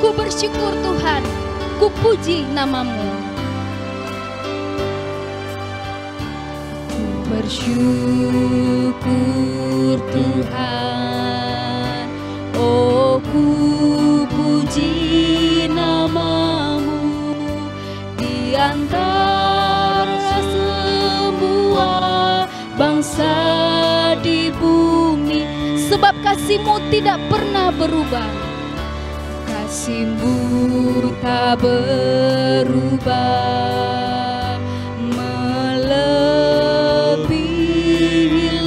Ku bersyukur Tuhan, ku puji namamu. Ku bersyukur Tuhan, oh ku puji namamu di antara semua bangsa di bumi, sebab kasih-Mu tidak pernah berubah. Kasih-Mu tak berubah, melebihi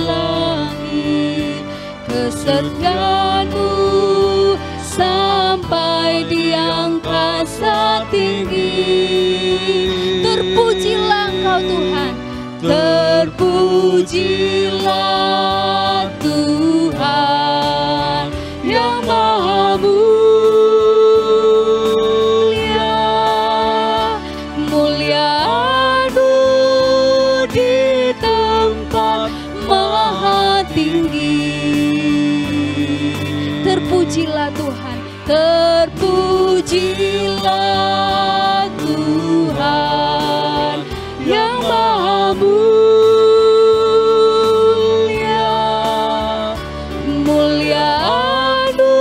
langit. Kesetiaan-Mu sampai di angkasa tinggi. Terpujilah Engkau Tuhan, terpujilah Tuhan yang Maha mulia. Mulia-Mu di tempat maha tinggi. Terpujilah Tuhan, terpujilah Tuhan yang Maha mulia. Mulia-Mu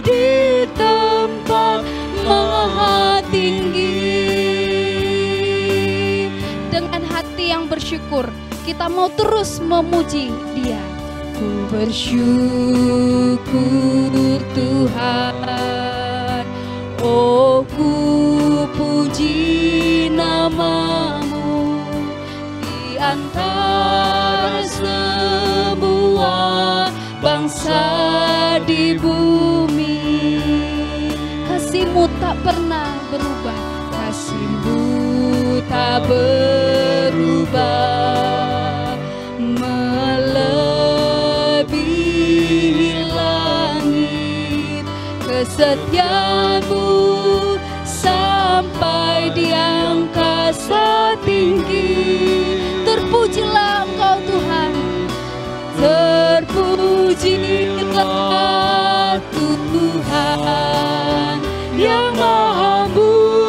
di tempat maha tinggi. Dengan hati yang bersyukur, kita mau terus memuji Dia. Ku bersyukur Tuhan, oh ku puji namamu di antara semua bangsa di bumi. Kasih-Mu tak pernah berubah, kasih-Mu tak berubah, melebihi langit. Kesetiaan-Mu sampai di angkasa tinggi. Terpujilah Engkau Tuhan, terpujilah Tuhan yang Maha mulia.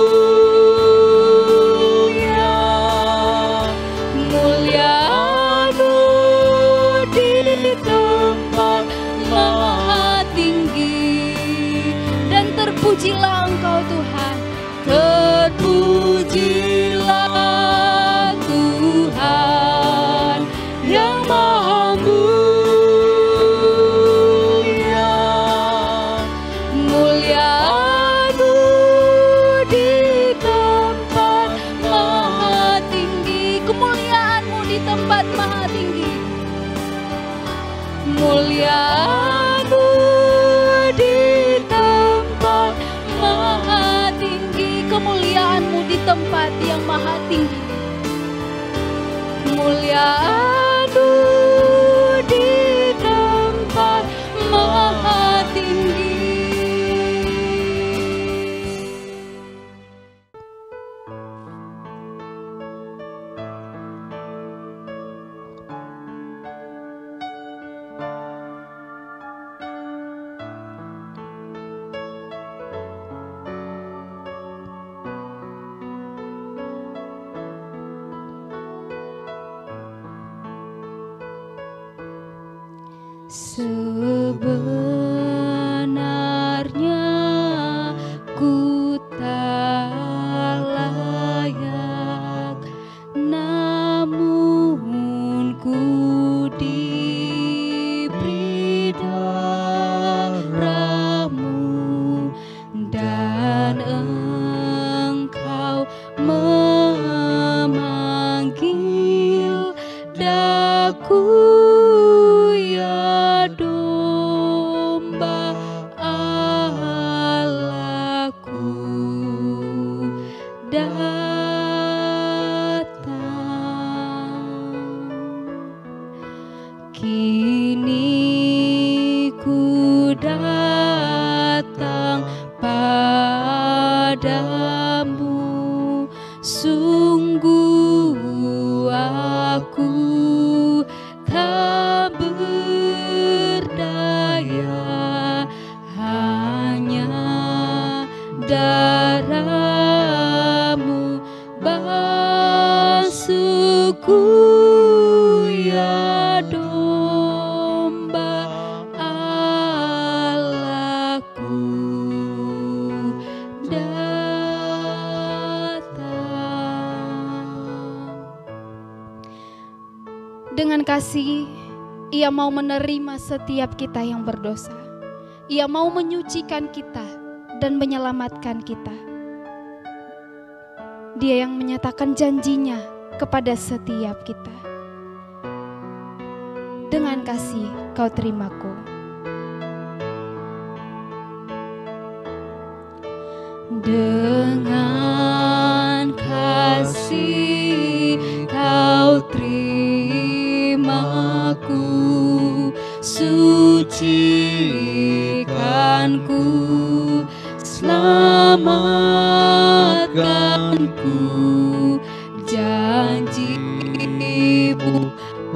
Mulia-Mu di tempat maha tinggi. Dan terpujilah Engkau Tuhan, terpujilah Tuhan yang Maha mulia. Mulia-Mu di tempat maha tinggi. Kemuliaan-Mu di tempat maha tinggi. Mulia-Mu di tempat maha tinggi. Kemuliaan-Mu di tempat yang maha tinggi. Kemuliaan-Mu di tempat maha tinggi. Sebenarnya ku tak layak, namun ku diberi darah-Mu dan Engkau memanggil daku. Ya domba Allahku, datang. Kini ku datang padamu, sungguh aku tak berdaya, hanya kasih, Ia mau menerima setiap kita yang berdosa. Ia mau menyucikan kita dan menyelamatkan kita. Dia yang menyatakan janjinya kepada setiap kita. Dengan kasih kau terimaku. Dengan kasih kau terimaku, sucikanku, selamatkanku, janji-Mu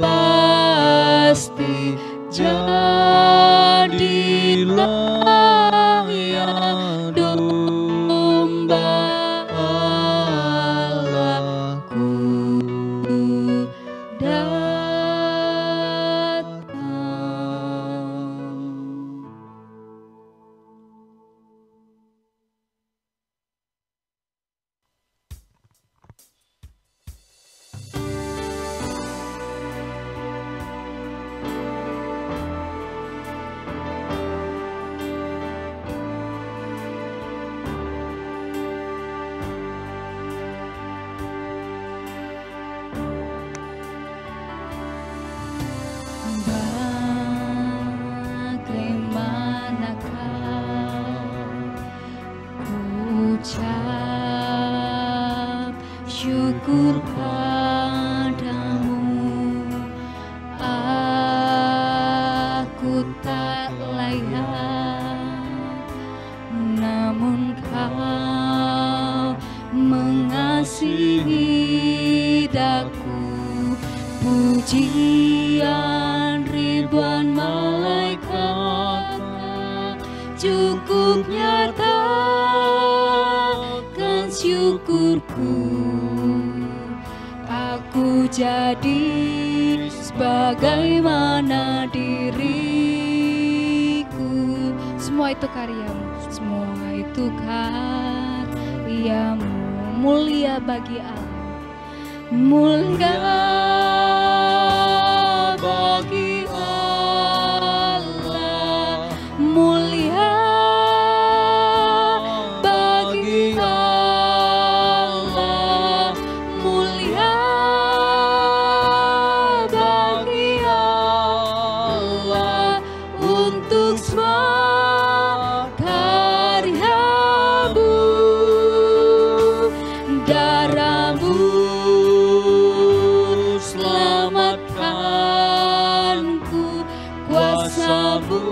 pasti jadilah yang domba Allahku datang. Ucap syukur padamu, aku tak layak, namun Kau mengasihi daku. Pujian ribuan malaikat cukup nyatakan syukurku. Aku jadi sebagaimana diriku. Semua itu karya-Mu, semua itu karya-Mu, mulia bagi Allah, mulia bagi Allah, mulia bagi Allah, mulia bagi Allah, untuk semua karya-Mu. Darah-Mu selamatkanku, kuasa-Mu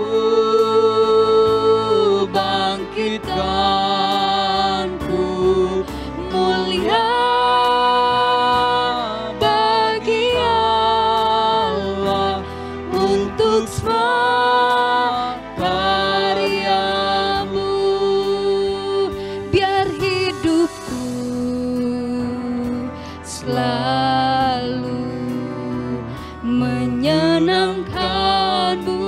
bangkitkanku, mulia bagi Allah, untuk semua karya-Mu. Biar hidupku selalu menyenangkan-Mu,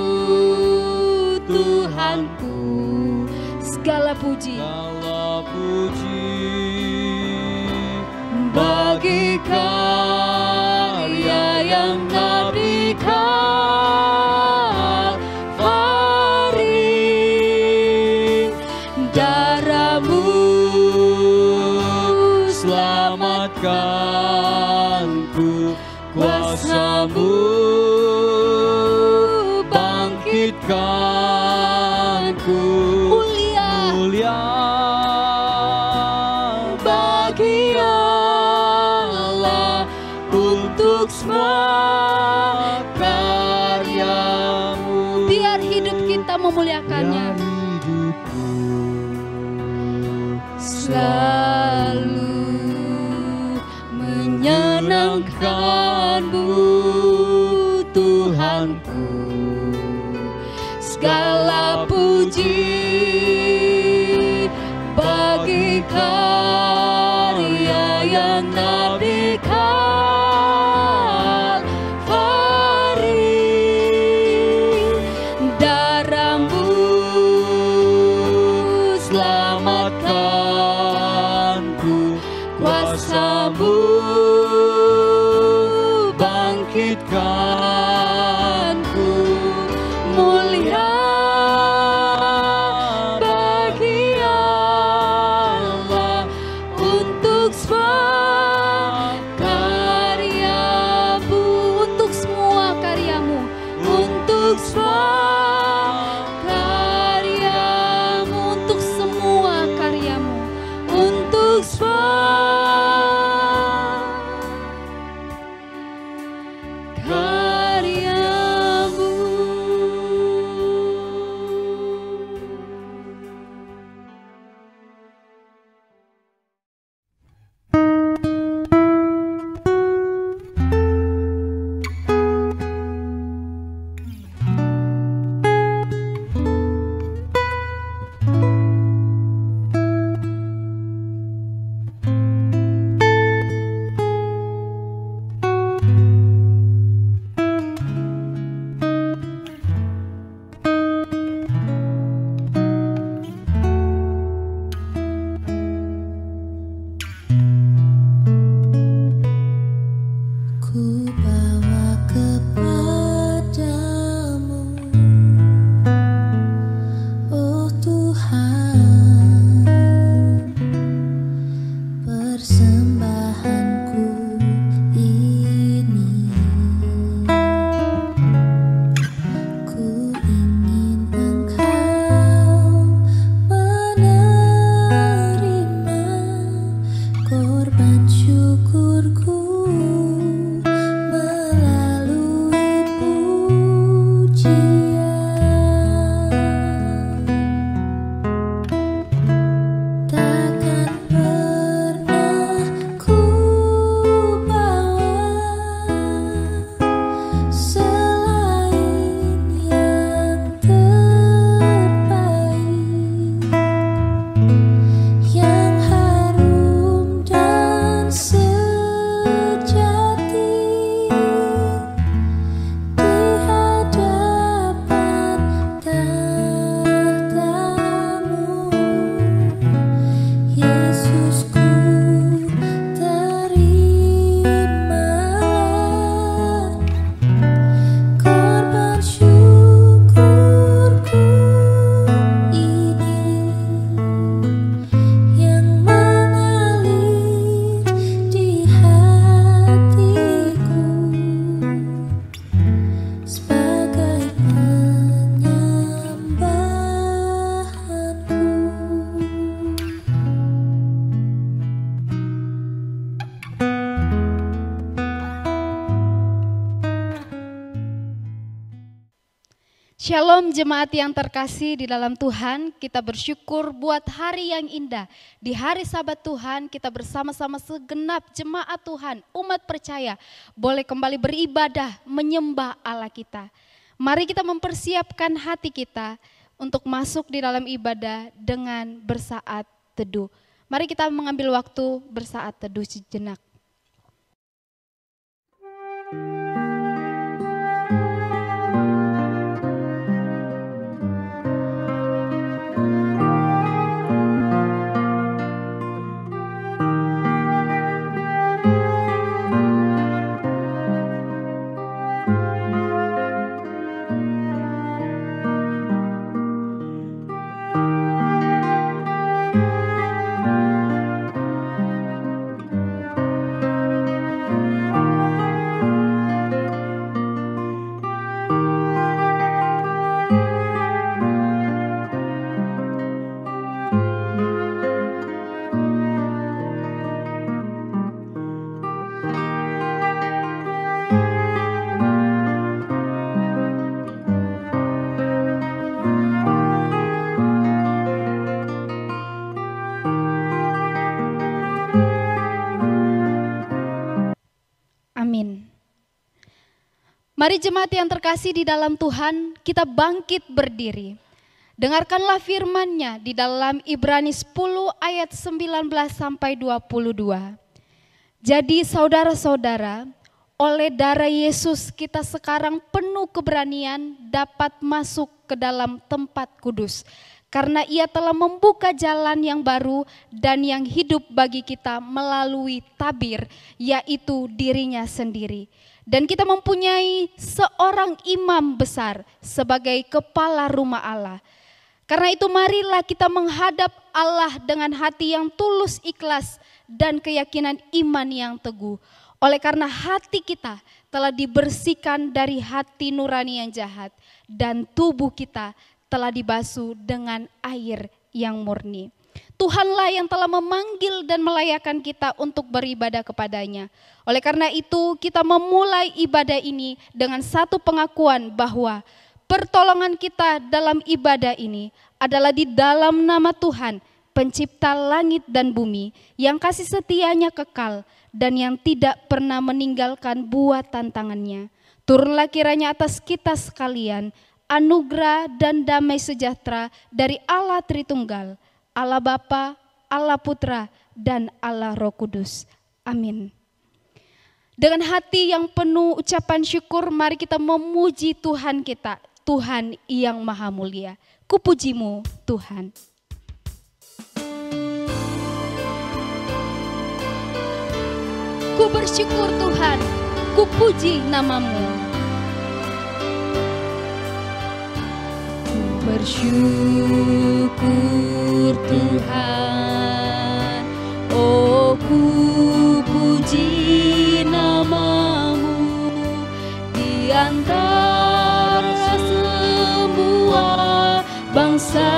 Tuhanku. Segala puji bagi karya yang di Kalvari. Darah-Mu selamatkanku, kuasa-Mu bangkitkanku, mulia bagi Allah, untuk semua karya-Mu. Biar hidup kita memuliakannya, selalu menyenangkan-Mu, Tuhanku. Segala puji bagi karya yang di Kalvari. Darah-Mu selamatkanku, kuasa-Mu bangkitkan Shalom jemaat yang terkasih di dalam Tuhan, kita bersyukur buat hari yang indah. Di hari Sabat Tuhan kita bersama-sama segenap jemaat Tuhan, umat percaya boleh kembali beribadah, menyembah Allah kita. Mari kita mempersiapkan hati kita untuk masuk di dalam ibadah dengan bersaat teduh. Mari kita mengambil waktu bersaat teduh sejenak. Mari jemaat yang terkasih di dalam Tuhan, kita bangkit berdiri. Dengarkanlah firman-Nya di dalam Ibrani 10 ayat 19 sampai 22. Jadi saudara-saudara, oleh darah Yesus kita sekarang penuh keberanian dapat masuk ke dalam tempat kudus. Karena Ia telah membuka jalan yang baru dan yang hidup bagi kita melalui tabir, yaitu dirinya sendiri. Dan kita mempunyai seorang imam besar sebagai kepala rumah Allah. Karena itu marilah kita menghadap Allah dengan hati yang tulus ikhlas dan keyakinan iman yang teguh. Oleh karena hati kita telah dibersihkan dari hati nurani yang jahat dan tubuh kita telah dibasuh dengan air yang murni. Tuhanlah yang telah memanggil dan melayakkan kita untuk beribadah kepadanya. Oleh karena itu kita memulai ibadah ini dengan satu pengakuan bahwa pertolongan kita dalam ibadah ini adalah di dalam nama Tuhan, pencipta langit dan bumi, yang kasih setianya kekal dan yang tidak pernah meninggalkan buatan tangannya. Turunlah kiranya atas kita sekalian anugerah dan damai sejahtera dari Allah Tritunggal, Allah Bapa, Allah Putra, dan Allah Roh Kudus. Amin. Dengan hati yang penuh ucapan syukur, mari kita memuji Tuhan kita, Tuhan yang Maha Mulia. Kupujimu Tuhan. Ku bersyukur Tuhan, ku puji namamu. Ku bersyukur Tuhan, oh ku puji namamu di antara semua bangsa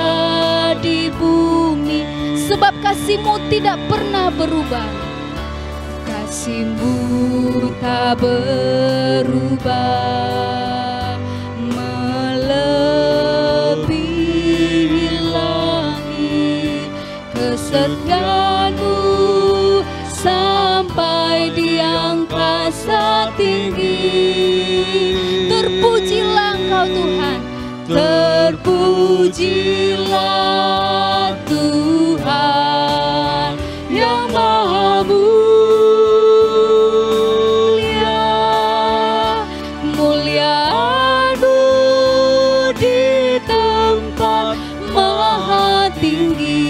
di bumi, sebab kasih-Mu tidak pernah berubah. Kasih-Mu tak berubah, Engkau Tuhan. Terpujilah Tuhan yang Maha mulia, mulia-Mu di tempat maha tinggi.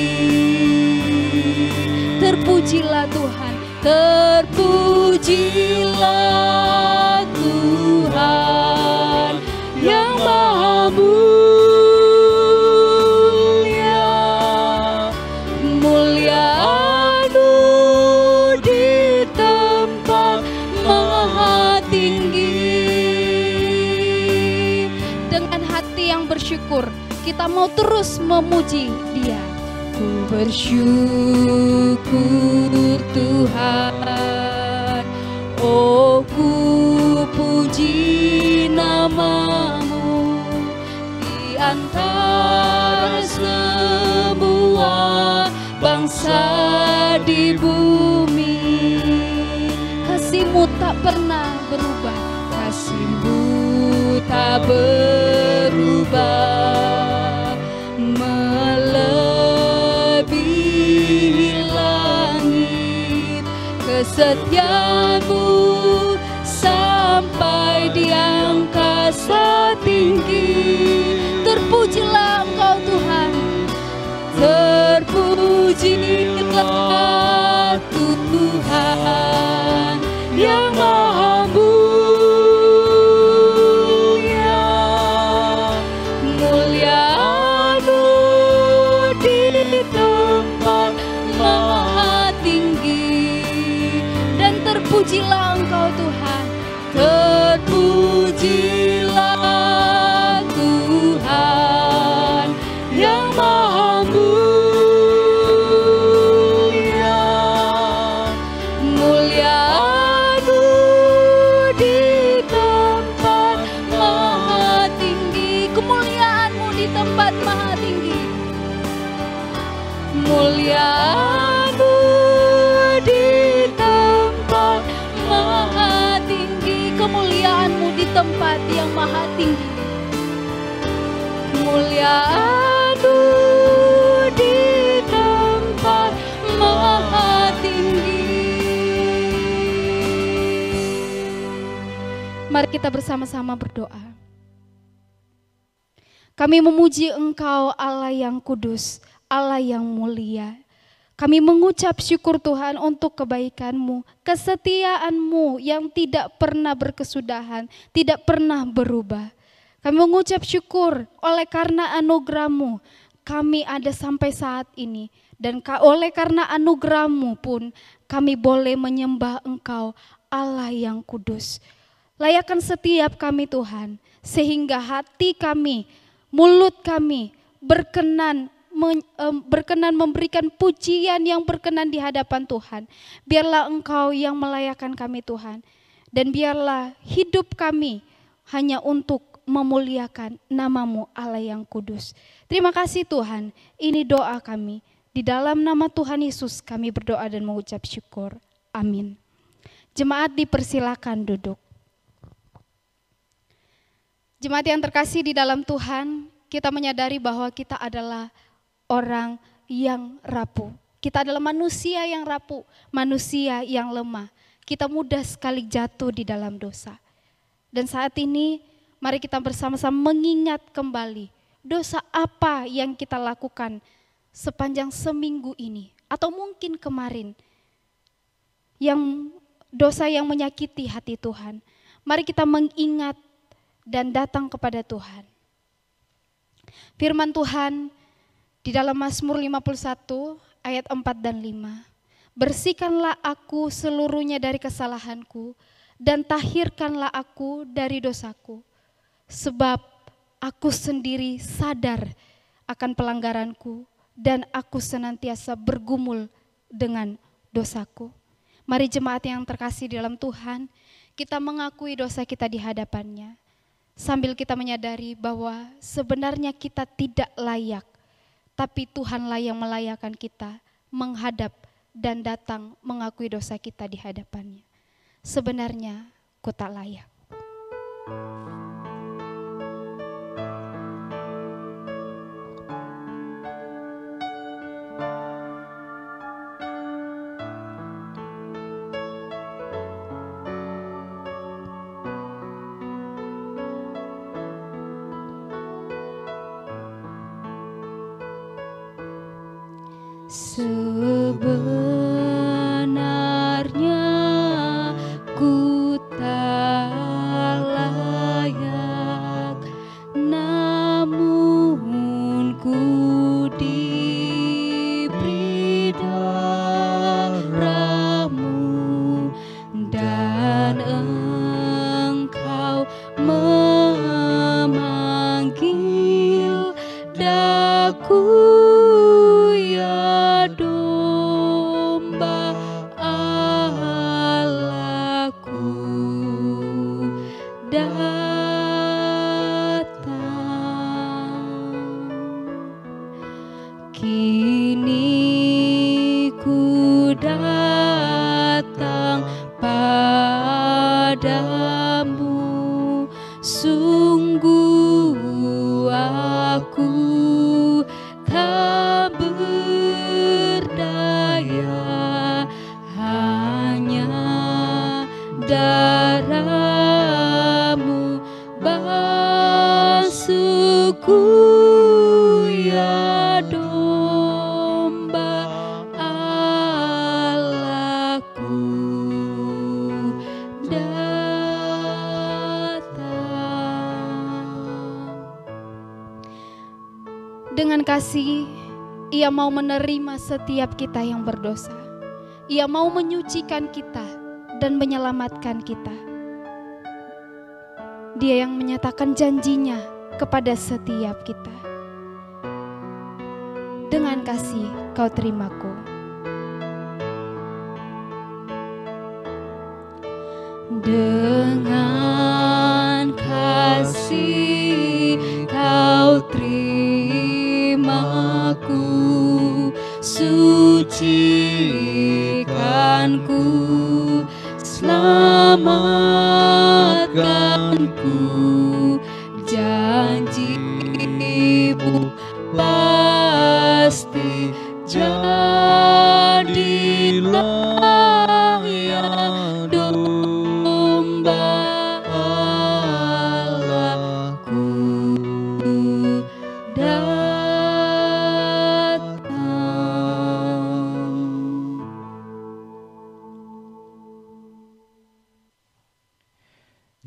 Terpujilah Tuhan, terpujilah Tuhan yang Maha mulia, mulia-Mu di tempat maha tinggi. dengan hati yang bersyukur kita mau terus memuji Dia. Ku bersyukur Tuhan, oh ku puji nama-Mu di antara semua bangsa di bumi. Kasih-Mu tak pernah berubah, Kasih-Mu tak berubah, melebihi langit. Kesetiaan-Mu sampai di angkasa tinggi. terpujilah Engkau Tuhan. Terpujilah Tuhan yang Maha mulia, mulia-Mu di tempat maha tinggi. Dan terpujilah Engkau Tuhan. Terpujilah Tuhan yang Maha mulia, mulia-Mu di tempat maha tinggi. Kemuliaan-Mu di tempat maha tinggi. Mulia-Mu di tempat maha tinggi. Kemuliaan-Mu di tempat yang maha tinggi. Mulia-Mu di tempat maha tinggi. Mari kita bersama-sama berdoa. Kami memuji Engkau Allah yang kudus, Allah yang mulia. Kami mengucap syukur Tuhan untuk kebaikan-Mu, kesetiaan-Mu yang tidak pernah berkesudahan, tidak pernah berubah. Kami mengucap syukur oleh karena anugerah-Mu, kami ada sampai saat ini. Dan oleh karena anugerah-Mu pun kami boleh menyembah Engkau Allah yang kudus. Layakan setiap kami Tuhan, sehingga hati kami, mulut kami berkenan memberikan pujian yang berkenan di hadapan Tuhan. Biarlah Engkau yang melayakan kami Tuhan. Dan biarlah hidup kami hanya untuk memuliakan nama-Mu Allah yang kudus. Terima kasih Tuhan, ini doa kami. Di dalam nama Tuhan Yesus kami berdoa dan mengucap syukur. Amin. Jemaat dipersilakan duduk. Jemaat yang terkasih di dalam Tuhan, kita menyadari bahwa kita adalah orang yang rapuh. Kita adalah manusia yang rapuh, manusia yang lemah. Kita mudah sekali jatuh di dalam dosa. Dan saat ini mari kita bersama-sama mengingat kembali dosa apa yang kita lakukan sepanjang seminggu ini atau mungkin kemarin, yang dosa yang menyakiti hati Tuhan. Mari kita mengingat dan datang kepada Tuhan. Firman Tuhan di dalam Mazmur 51 ayat 4 dan 5. Bersihkanlah aku seluruhnya dari kesalahanku dan tahirkanlah aku dari dosaku. Sebab aku sendiri sadar akan pelanggaranku dan aku senantiasa bergumul dengan dosaku. Mari jemaat yang terkasih di dalam Tuhan, kita mengakui dosa kita di hadapannya. Sambil kita menyadari bahwa sebenarnya kita tidak layak, tapi Tuhanlah yang melayakkan kita menghadap dan datang mengakui dosa kita di hadapannya. Sebenarnya ku tak layak. Sebenarnya ku tak layak, namun ku diberi darah-Mu, dan Engkau memanggil daku, ya domba Allahku, datang. Kini ku datang padamu, sungguh aku tak berdaya, hanya darah-Mu basuhku, ya domba Allahku, datang. Dengan kasih, Ia mau menerima setiap kita yang berdosa. Ia mau menyucikan kita dan menyelamatkan kita. Dia yang menyatakan janjinya kepada setiap kita. Dengan kasih kau terimaku. Dengan kasih kau terimaku, sucikanku, selamatkanku, janji-Mu pasti jadilah, ya domba Allahku, datang.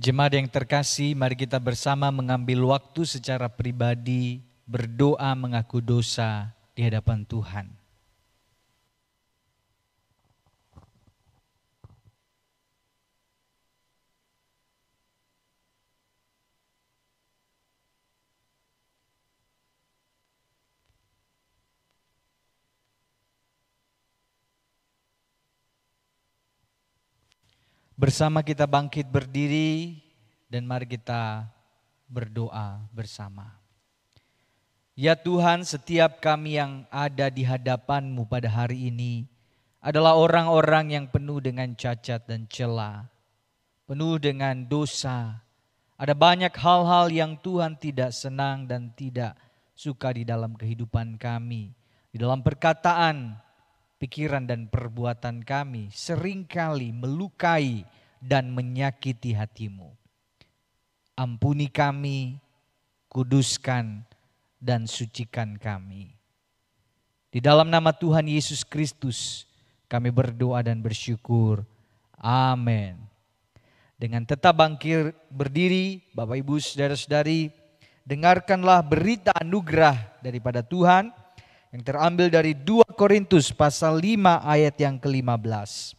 Jemaat yang terkasih, mari kita bersama mengambil waktu secara pribadi berdoa mengaku dosa di hadapan Tuhan. Bersama kita bangkit berdiri dan mari kita berdoa bersama. Ya Tuhan, setiap kami yang ada di hadapan-Mu pada hari ini adalah orang-orang yang penuh dengan cacat dan cela, penuh dengan dosa. Ada banyak hal-hal yang Tuhan tidak senang dan tidak suka di dalam kehidupan kami. Di dalam perkataan, pikiran dan perbuatan kami seringkali melukai dan menyakiti hati-Mu. Ampuni kami, kuduskan dan sucikan kami. Di dalam nama Tuhan Yesus Kristus kami berdoa dan bersyukur. Amin. Dengan tetap bangkit berdiri, Bapak Ibu Saudara-saudari, dengarkanlah berita anugerah daripada Tuhan yang terambil dari 2 Korintus pasal 5 ayat yang ke-15.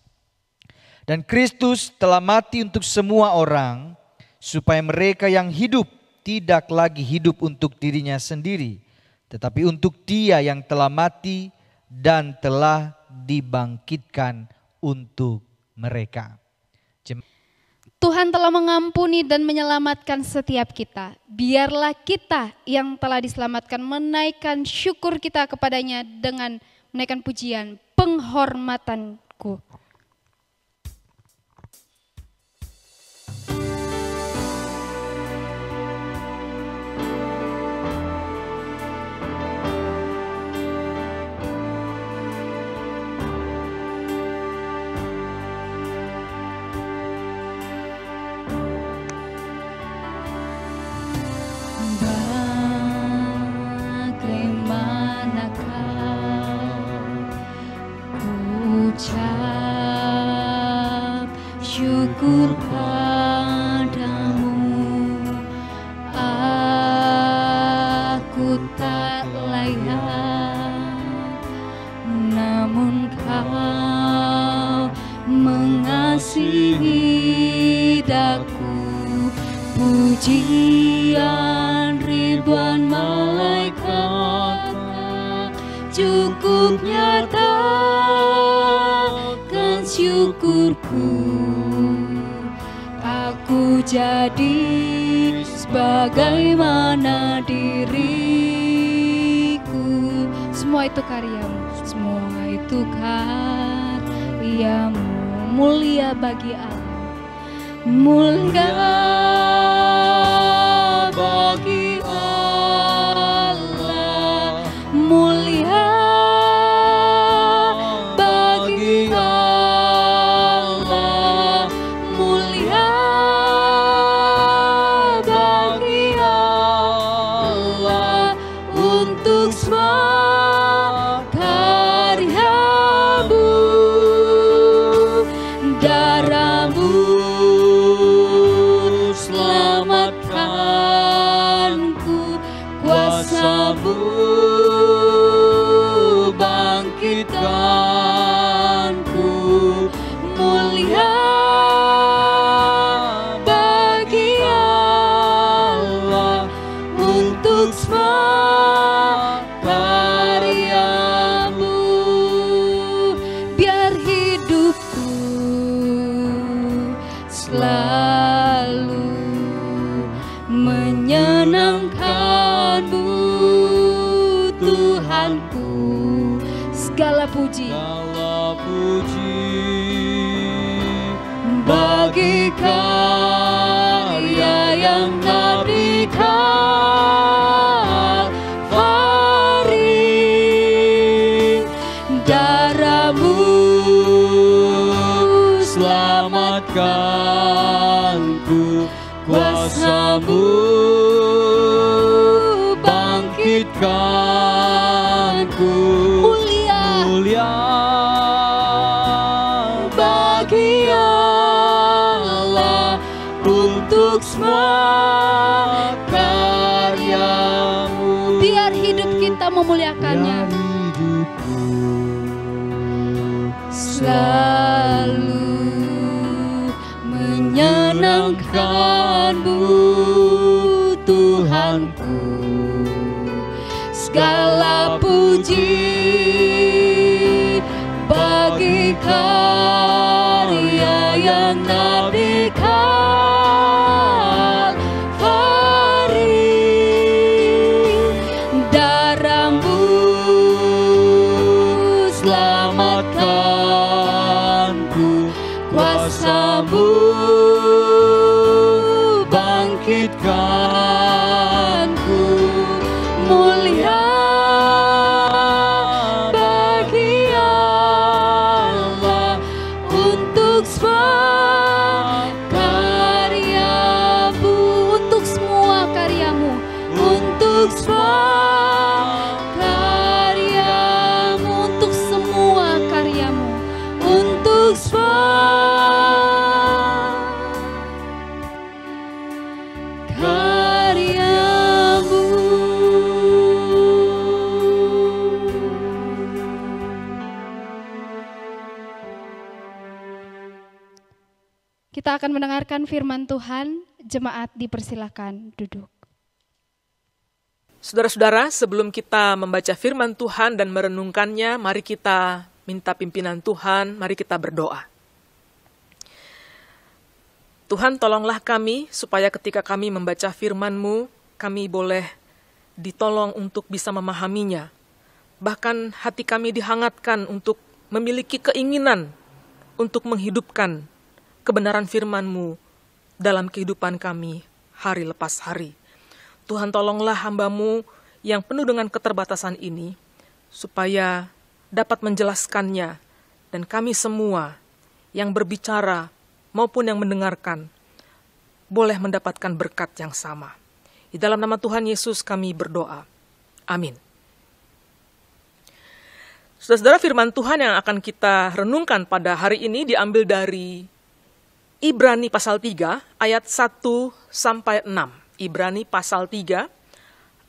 Dan Kristus telah mati untuk semua orang, supaya mereka yang hidup tidak lagi hidup untuk dirinya sendiri, tetapi untuk Dia yang telah mati dan telah dibangkitkan untuk mereka. Tuhan telah mengampuni dan menyelamatkan setiap kita. Biarlah kita yang telah diselamatkan menaikkan syukur kita kepadanya dengan menaikkan pujian penghormatanku. pujian ribuan malaikat cukup nyatakan syukurku. Aku jadi sebagaimana diriku. Semua itu karyamu, semua itu karyamu, mulia bagi Allah, Mulia bagi Allah, mulia bagi Allah, mulia bagi Allah, untuk semua karyamu, darahmu selamatkanku, kuasamu bangkitkanku, mulia bagi Allah, untuk semua karyamu. biar hidupku selalu Menyenangkanmu Tuhanku, segala puji segala puji bagi karya yang di Kalvari, darahmu selamatkanku, kuasamu bangkitkanku, mulia bagi Allah, untuk semua karyamu. biar hidup kita memuliakannya, Biar hidupku selalu menyenangkanmu Tuhanku, segala puji bagi karya yang di Kalvari, darahmu selamatkanku, kuasamu bangkitkanku, mulia bagi Allah, untuk semua karyamu, untuk semua karyamu, untuk semua karyamu, untuk semua karyamu, untuk semua karyamu. Kita akan mendengarkan firman Tuhan. Jemaat dipersilakan duduk. Saudara-saudara, sebelum kita membaca firman Tuhan dan merenungkannya, mari kita minta pimpinan Tuhan, mari kita berdoa. Tuhan, tolonglah kami supaya ketika kami membaca firman-Mu, kami boleh ditolong untuk bisa memahaminya. Bahkan hati kami dihangatkan untuk memiliki keinginan untuk menghidupkan kebenaran firman-Mu dalam kehidupan kami hari lepas hari. Tuhan, tolonglah hamba-Mu yang penuh dengan keterbatasan ini, supaya dapat menjelaskannya, dan kami semua yang berbicara maupun yang mendengarkan, boleh mendapatkan berkat yang sama. Di dalam nama Tuhan Yesus kami berdoa. Amin. Saudara-saudara, firman Tuhan yang akan kita renungkan pada hari ini diambil dari Ibrani pasal 3 ayat 1 sampai 6. Ibrani pasal 3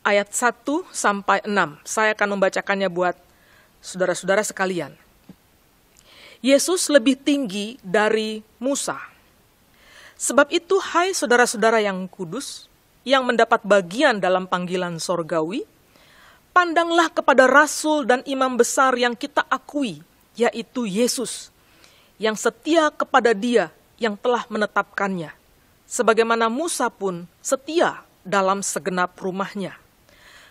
ayat 1 sampai 6. Saya akan membacakannya buat saudara-saudara sekalian. Yesus lebih tinggi dari Musa. Sebab itu, hai saudara-saudara yang kudus, yang mendapat bagian dalam panggilan sorgawi, pandanglah kepada rasul dan imam besar yang kita akui, yaitu Yesus, yang setia kepada Dia yang telah menetapkannya, sebagaimana Musa pun setia dalam segenap rumahnya.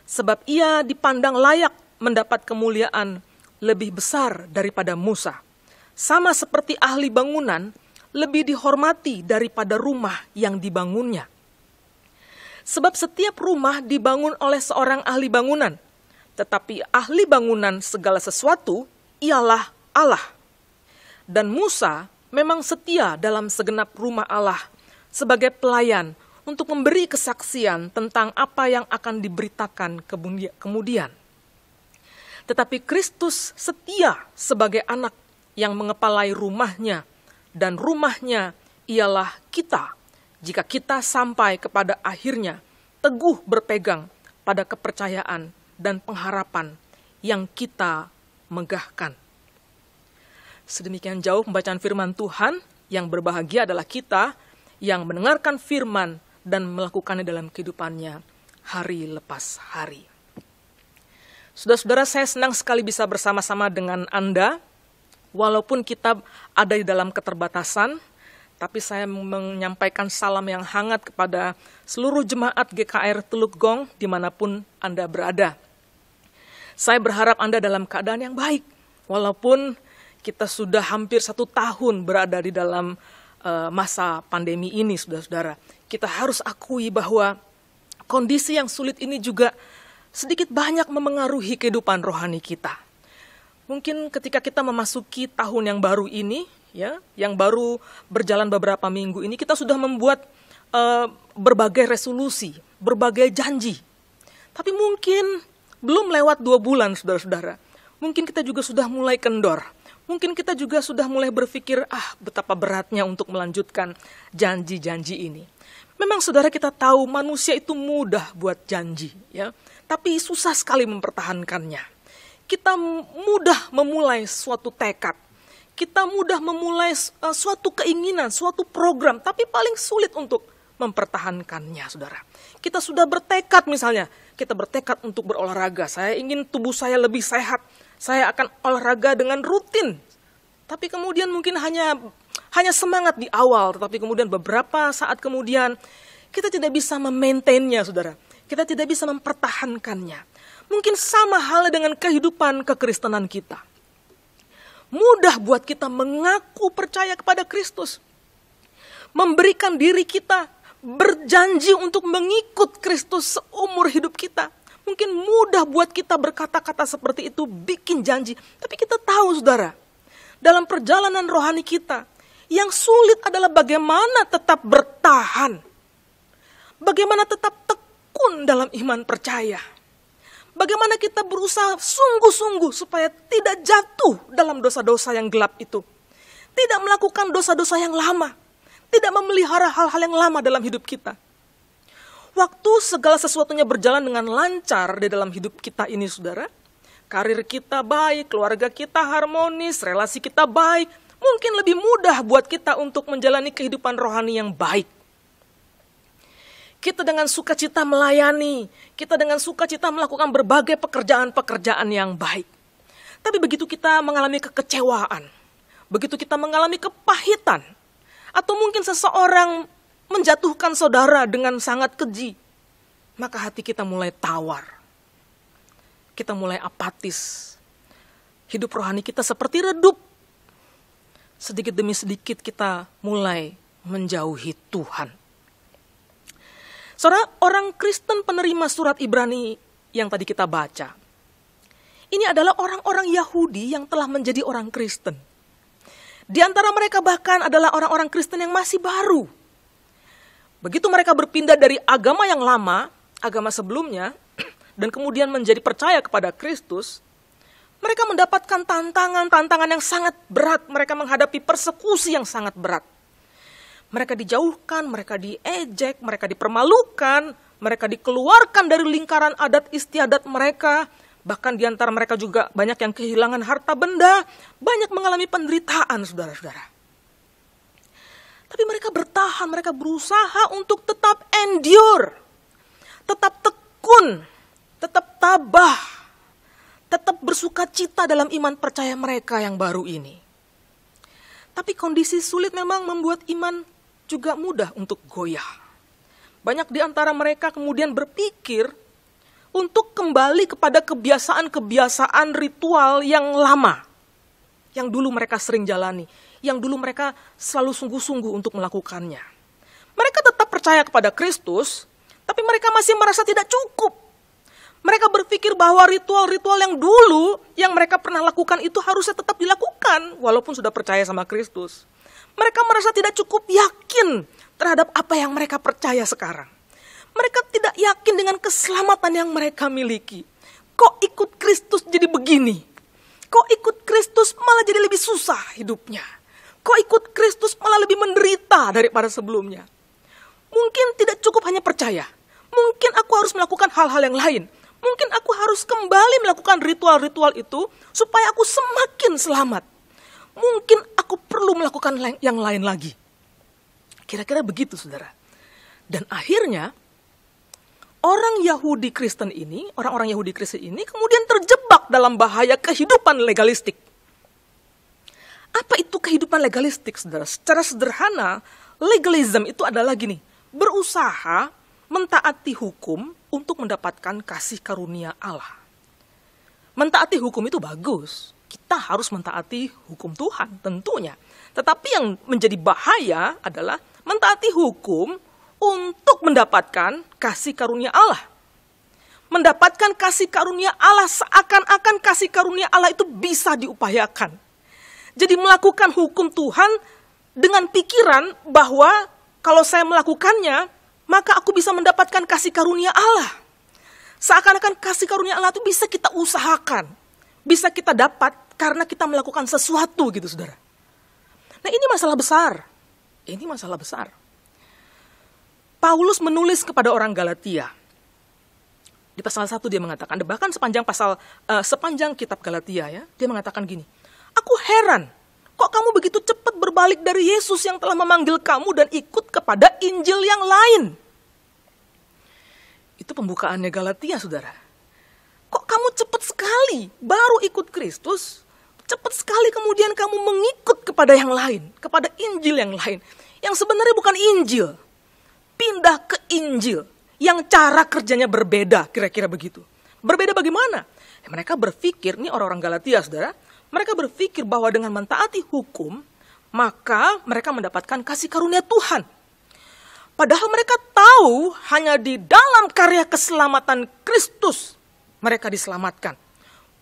Sebab ia dipandang layak mendapat kemuliaan lebih besar daripada Musa, sama seperti ahli bangunan lebih dihormati daripada rumah yang dibangunnya. Sebab setiap rumah dibangun oleh seorang ahli bangunan, tetapi ahli bangunan segala sesuatu ialah Allah. Dan Musa memang setia dalam segenap rumah Allah sebagai pelayan untuk memberi kesaksian tentang apa yang akan diberitakan kemudian. Tetapi Kristus setia sebagai anak yang mengepalai rumahnya, dan rumahnya ialah kita, jika kita sampai kepada akhirnya teguh berpegang pada kepercayaan dan pengharapan yang kita megahkan. Sedemikian jauh pembacaan firman Tuhan. Yang berbahagia adalah kita yang mendengarkan firman dan melakukannya dalam kehidupannya hari lepas hari. Saudara-saudara, saya senang sekali bisa bersama-sama dengan Anda. Walaupun kita ada di dalam keterbatasan, tapi saya menyampaikan salam yang hangat kepada seluruh jemaat GKR Teluk Gong dimanapun Anda berada. Saya berharap Anda dalam keadaan yang baik, walaupun kita sudah hampir 1 tahun berada di dalam masa pandemi ini, saudara-saudara. Kita harus akui bahwa kondisi yang sulit ini juga sedikit banyak memengaruhi kehidupan rohani kita. Mungkin ketika kita memasuki tahun yang baru ini, ya, yang baru berjalan beberapa minggu ini, kita sudah membuat berbagai resolusi, berbagai janji. Tapi mungkin belum lewat 2 bulan, saudara-saudara. Mungkin kita juga sudah mulai kendor. Mungkin kita juga sudah mulai berpikir, betapa beratnya untuk melanjutkan janji-janji ini. Memang saudara, kita tahu manusia itu mudah buat janji, ya, tapi susah sekali mempertahankannya. Kita mudah memulai suatu tekad, kita mudah memulai suatu keinginan, suatu program, tapi paling sulit untuk mempertahankannya, saudara. Kita sudah bertekad misalnya, kita bertekad untuk berolahraga, saya ingin tubuh saya lebih sehat, saya akan olahraga dengan rutin. Tapi kemudian mungkin hanya semangat di awal, tetapi kemudian beberapa saat kemudian kita tidak bisa memaintainnya, saudara. Kita tidak bisa mempertahankannya. Mungkin sama halnya dengan kehidupan kekristenan kita. Mudah buat kita mengaku percaya kepada Kristus. Memberikan diri kita, berjanji untuk mengikut Kristus seumur hidup kita. Mungkin mudah buat kita berkata-kata seperti itu, bikin janji. Tapi kita tahu, saudara, dalam perjalanan rohani kita, yang sulit adalah bagaimana tetap bertahan. Bagaimana tetap tekun dalam iman percaya. Bagaimana kita berusaha sungguh-sungguh supaya tidak jatuh dalam dosa-dosa yang gelap itu. Tidak melakukan dosa-dosa yang lama. Tidak memelihara hal-hal yang lama dalam hidup kita. Waktu segala sesuatunya berjalan dengan lancar di dalam hidup kita ini, saudara. Karir kita baik, keluarga kita harmonis, relasi kita baik. Mungkin lebih mudah buat kita untuk menjalani kehidupan rohani yang baik. Kita dengan sukacita melayani, kita dengan sukacita melakukan berbagai pekerjaan-pekerjaan yang baik. Tapi begitu kita mengalami kekecewaan, begitu kita mengalami kepahitan, atau mungkin seseorang menjatuhkan saudara dengan sangat keji, maka hati kita mulai tawar. Kita mulai apatis. Hidup rohani kita seperti redup. Sedikit demi sedikit kita mulai menjauhi Tuhan. Saudara, orang Kristen penerima surat Ibrani yang tadi kita baca, ini adalah orang-orang Yahudi yang telah menjadi orang Kristen. Di antara mereka bahkan adalah orang-orang Kristen yang masih baru. Begitu mereka berpindah dari agama yang lama, agama sebelumnya, dan kemudian menjadi percaya kepada Kristus, mereka mendapatkan tantangan yang sangat berat. Mereka menghadapi persekusi yang sangat berat. Mereka dijauhkan, mereka diejek, mereka dipermalukan, mereka dikeluarkan dari lingkaran adat istiadat mereka. Bahkan di antara mereka juga banyak yang kehilangan harta benda, banyak mengalami penderitaan, saudara-saudara. Tapi mereka bertahan, mereka berusaha untuk tetap endure, tetap tekun, tetap tabah, tetap bersuka cita dalam iman percaya mereka yang baru ini. Tapi kondisi sulit memang membuat iman juga mudah untuk goyah. Banyak di antara mereka kemudian berpikir untuk kembali kepada kebiasaan-kebiasaan ritual yang lama, yang dulu mereka sering jalani, yang dulu mereka selalu sungguh-sungguh untuk melakukannya. Mereka tetap percaya kepada Kristus, tapi mereka masih merasa tidak cukup. Mereka berpikir bahwa ritual-ritual yang dulu yang mereka pernah lakukan itu harusnya tetap dilakukan walaupun sudah percaya sama Kristus. Mereka merasa tidak cukup yakin terhadap apa yang mereka percaya sekarang. Mereka tidak yakin dengan keselamatan yang mereka miliki. Kok ikut Kristus jadi begini? Kok ikut Kristus malah jadi lebih susah hidupnya? Kok ikut Kristus malah lebih menderita daripada sebelumnya? Mungkin tidak cukup hanya percaya. Mungkin aku harus melakukan hal-hal yang lain. Mungkin aku harus kembali melakukan ritual-ritual itu supaya aku semakin selamat. Mungkin aku perlu melakukan yang lain lagi. Kira-kira begitu, saudara. Dan akhirnya, orang Yahudi Kristen ini kemudian terjebak dalam bahaya kehidupan legalistik. Apa itu kehidupan legalistik, saudara? Secara sederhana, legalism itu adalah gini, berusaha mentaati hukum untuk mendapatkan kasih karunia Allah. Mentaati hukum itu bagus. Kita harus mentaati hukum Tuhan tentunya. Tetapi yang menjadi bahaya adalah mentaati hukum untuk mendapatkan kasih karunia Allah. Mendapatkan kasih karunia Allah seakan-akan kasih karunia Allah itu bisa diupayakan. Jadi melakukan hukum Tuhan dengan pikiran bahwa kalau saya melakukannya, maka aku bisa mendapatkan kasih karunia Allah. Seakan-akan kasih karunia Allah itu bisa kita usahakan. Bisa kita dapat karena kita melakukan sesuatu gitu, saudara. Nah, ini masalah besar. Ini masalah besar. Paulus menulis kepada orang Galatia. Di pasal 1 dia mengatakan, bahkan sepanjang kitab Galatia ya, dia mengatakan gini, aku heran, kok kamu begitu cepat berbalik dari Yesus yang telah memanggil kamu dan ikut kepada Injil yang lain. Itu pembukaannya Galatia, saudara. Kok kamu cepat sekali baru ikut Kristus, cepat sekali kemudian kamu mengikut kepada yang lain, kepada Injil yang lain, yang sebenarnya bukan Injil. Pindah ke Injil yang cara kerjanya berbeda, kira-kira begitu. Berbeda bagaimana? Mereka berpikir, ini orang-orang Galatia, saudara, mereka berpikir bahwa dengan mentaati hukum, maka mereka mendapatkan kasih karunia Tuhan. Padahal mereka tahu hanya di dalam karya keselamatan Kristus mereka diselamatkan.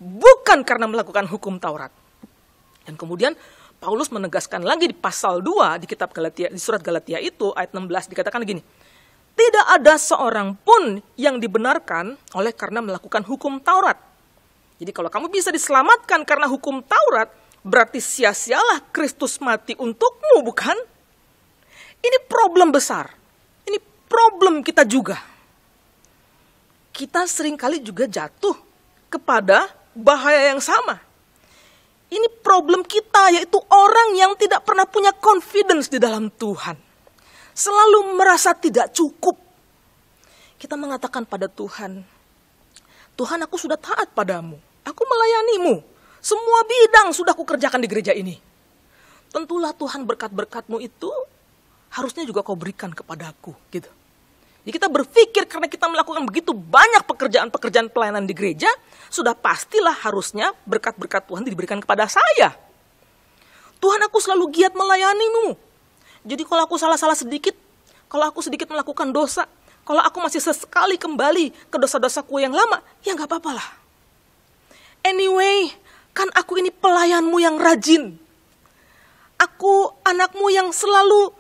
Bukan karena melakukan hukum Taurat. Dan kemudian Paulus menegaskan lagi di pasal 2 di kitab Galatia, di surat Galatia itu ayat 16 dikatakan gini. Tidak ada seorang pun yang dibenarkan oleh karena melakukan hukum Taurat. Jadi kalau kamu bisa diselamatkan karena hukum Taurat, berarti sia-sialah Kristus mati untukmu, bukan? Ini problem besar. Ini problem kita juga. Kita seringkali juga jatuh kepada bahaya yang sama. Ini problem kita, yaitu orang yang tidak pernah punya confidence di dalam Tuhan. Selalu merasa tidak cukup. Kita mengatakan pada Tuhan, Tuhan, aku sudah taat padamu. Aku melayanimu. Semua bidang sudah kukerjakan di gereja ini. Tentulah Tuhan berkat-berkat-Mu itu harusnya juga Kau berikan kepadaku. Gitu. Jadi kita berpikir karena kita melakukan begitu banyak pekerjaan-pekerjaan pelayanan di gereja, sudah pastilah harusnya berkat-berkat Tuhan diberikan kepada saya. Tuhan, aku selalu giat melayani-Mu. Jadi kalau aku salah-salah sedikit, kalau aku sedikit melakukan dosa, kalau aku masih sesekali kembali ke dosa-dosaku yang lama, ya gak apa-apa lah. Anyway, kan aku ini pelayanmu yang rajin. Aku anakmu yang selalu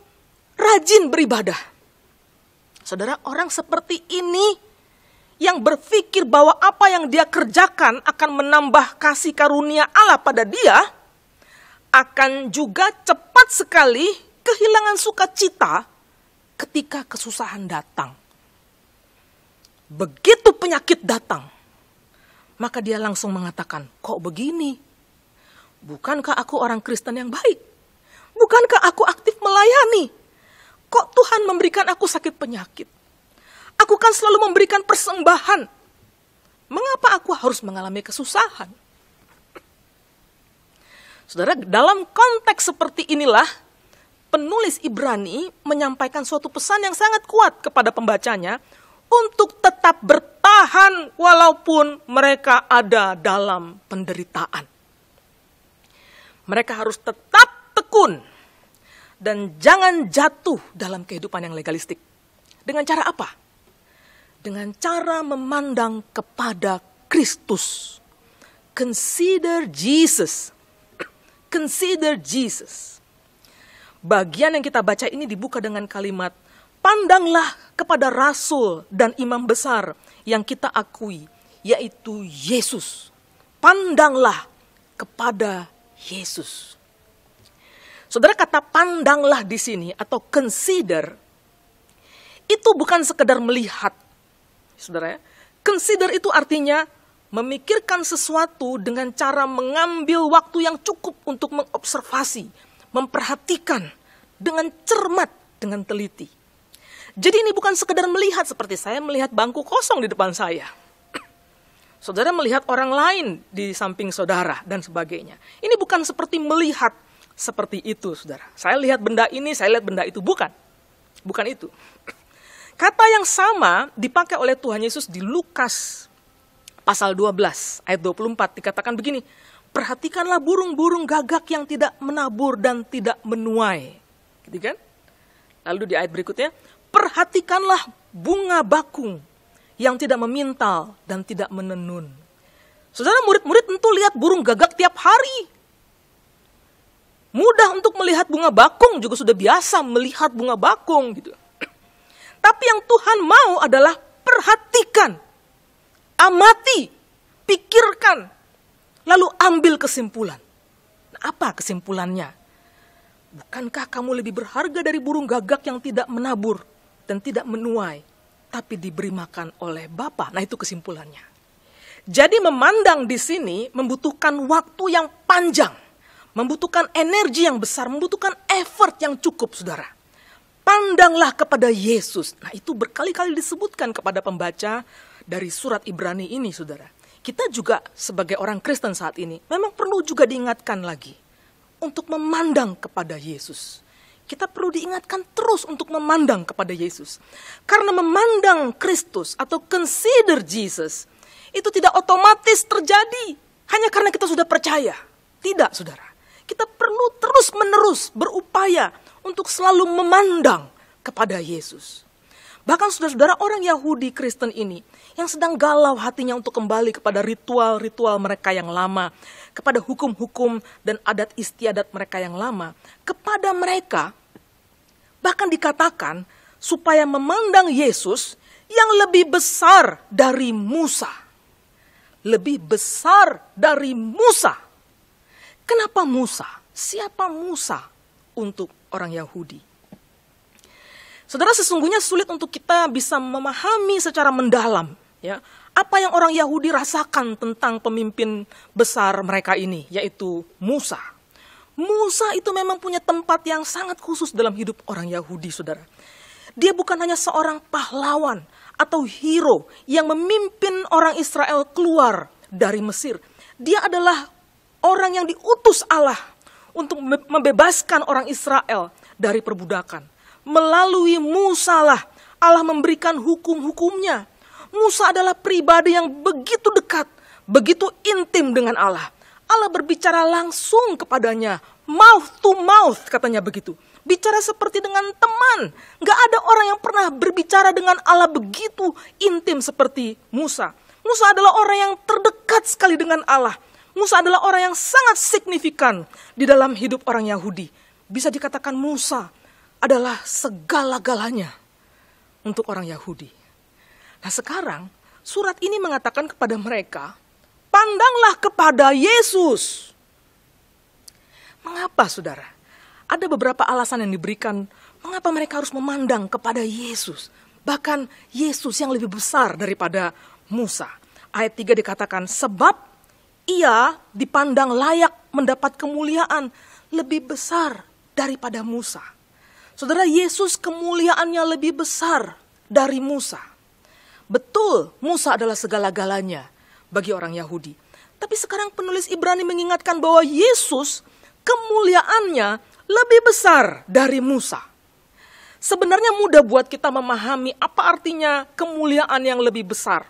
rajin beribadah. Saudara, orang seperti ini yang berpikir bahwa apa yang dia kerjakan akan menambah kasih karunia Allah pada dia, akan juga cepat sekali kehilangan sukacita ketika kesusahan datang. Begitu penyakit datang, maka dia langsung mengatakan, kok begini? Bukankah aku orang Kristen yang baik? Bukankah aku aktif melayani? Kok Tuhan memberikan aku sakit penyakit? Aku kan selalu memberikan persembahan. Mengapa aku harus mengalami kesusahan? Saudara, dalam konteks seperti inilah, penulis Ibrani menyampaikan suatu pesan yang sangat kuat kepada pembacanya untuk tetap bertahan walaupun mereka ada dalam penderitaan. Mereka harus tetap tekun dan jangan jatuh dalam kehidupan yang legalistik. Dengan cara apa? Dengan cara memandang kepada Kristus. Consider Jesus. Consider Jesus. Bagian yang kita baca ini dibuka dengan kalimat, pandanglah kepada rasul dan imam besar yang kita akui, yaitu Yesus. Pandanglah kepada Yesus. Saudara, kata pandanglah di sini atau consider itu bukan sekedar melihat. Saudara, consider itu artinya memikirkan sesuatu dengan cara mengambil waktu yang cukup untuk mengobservasi, memperhatikan dengan cermat, dengan teliti. Jadi ini bukan sekedar melihat seperti saya melihat bangku kosong di depan saya. Saudara melihat orang lain di samping saudara dan sebagainya. Ini bukan seperti melihat seperti itu, saudara. Saya lihat benda ini, saya lihat benda itu. Bukan. Bukan itu. Kata yang sama dipakai oleh Tuhan Yesus di Lukas pasal 12 ayat 24 dikatakan begini, perhatikanlah burung-burung gagak yang tidak menabur dan tidak menuai. Gitu kan? Lalu di ayat berikutnya, perhatikanlah bunga bakung yang tidak memintal dan tidak menenun. Saudara, murid-murid tentu lihat burung gagak tiap hari. Mudah untuk melihat bunga bakung, juga sudah biasa melihat bunga bakung gitu. Tapi yang Tuhan mau adalah perhatikan, amati, pikirkan, lalu ambil kesimpulan. Nah, apa kesimpulannya? Bukankah kamu lebih berharga dari burung gagak yang tidak menabur dan tidak menuai, tapi diberi makan oleh Bapa? Nah, itu kesimpulannya. Jadi memandang di sini membutuhkan waktu yang panjang, membutuhkan energi yang besar, membutuhkan effort yang cukup, saudara. Pandanglah kepada Yesus. Nah, itu berkali-kali disebutkan kepada pembaca dari surat Ibrani ini, saudara. Kita juga sebagai orang Kristen saat ini memang perlu juga diingatkan lagi untuk memandang kepada Yesus. Kita perlu diingatkan terus untuk memandang kepada Yesus. Karena memandang Kristus atau consider Jesus itu tidak otomatis terjadi hanya karena kita sudah percaya. Tidak, saudara. Kita perlu terus-menerus berupaya untuk selalu memandang kepada Yesus. Bahkan saudara-saudara, orang Yahudi Kristen ini yang sedang galau hatinya untuk kembali kepada ritual-ritual mereka yang lama, kepada hukum-hukum dan adat istiadat mereka yang lama, kepada mereka bahkan dikatakan supaya memandang Yesus yang lebih besar dari Musa. Lebih besar dari Musa. Kenapa Musa? Siapa Musa untuk orang Yahudi? Saudara, sesungguhnya sulit untuk kita bisa memahami secara mendalam ya, apa yang orang Yahudi rasakan tentang pemimpin besar mereka ini, yaitu Musa. Musa itu memang punya tempat yang sangat khusus dalam hidup orang Yahudi, saudara. Dia bukan hanya seorang pahlawan atau hero yang memimpin orang Israel keluar dari Mesir. Dia adalah orang yang diutus Allah untuk membebaskan orang Israel dari perbudakan. Melalui Musa lah Allah memberikan hukum-hukumnya. Musa adalah pribadi yang begitu dekat, begitu intim dengan Allah. Allah berbicara langsung kepadanya, mouth to mouth katanya begitu. Bicara seperti dengan teman. Gak ada orang yang pernah berbicara dengan Allah begitu intim seperti Musa. Musa adalah orang yang terdekat sekali dengan Allah. Musa adalah orang yang sangat signifikan di dalam hidup orang Yahudi. Bisa dikatakan Musa adalah segala-galanya untuk orang Yahudi. Nah, sekarang surat ini mengatakan kepada mereka, pandanglah kepada Yesus. Mengapa, saudara? Ada beberapa alasan yang diberikan mengapa mereka harus memandang kepada Yesus. Bahkan Yesus yang lebih besar daripada Musa. Ayat 3 dikatakan, sebab ia dipandang layak mendapat kemuliaan lebih besar daripada Musa. Saudara, Yesus kemuliaannya lebih besar dari Musa. Betul, Musa adalah segala-galanya bagi orang Yahudi. Tapi sekarang penulis Ibrani mengingatkan bahwa Yesus kemuliaannya lebih besar dari Musa. Sebenarnya mudah buat kita memahami apa artinya kemuliaan yang lebih besar.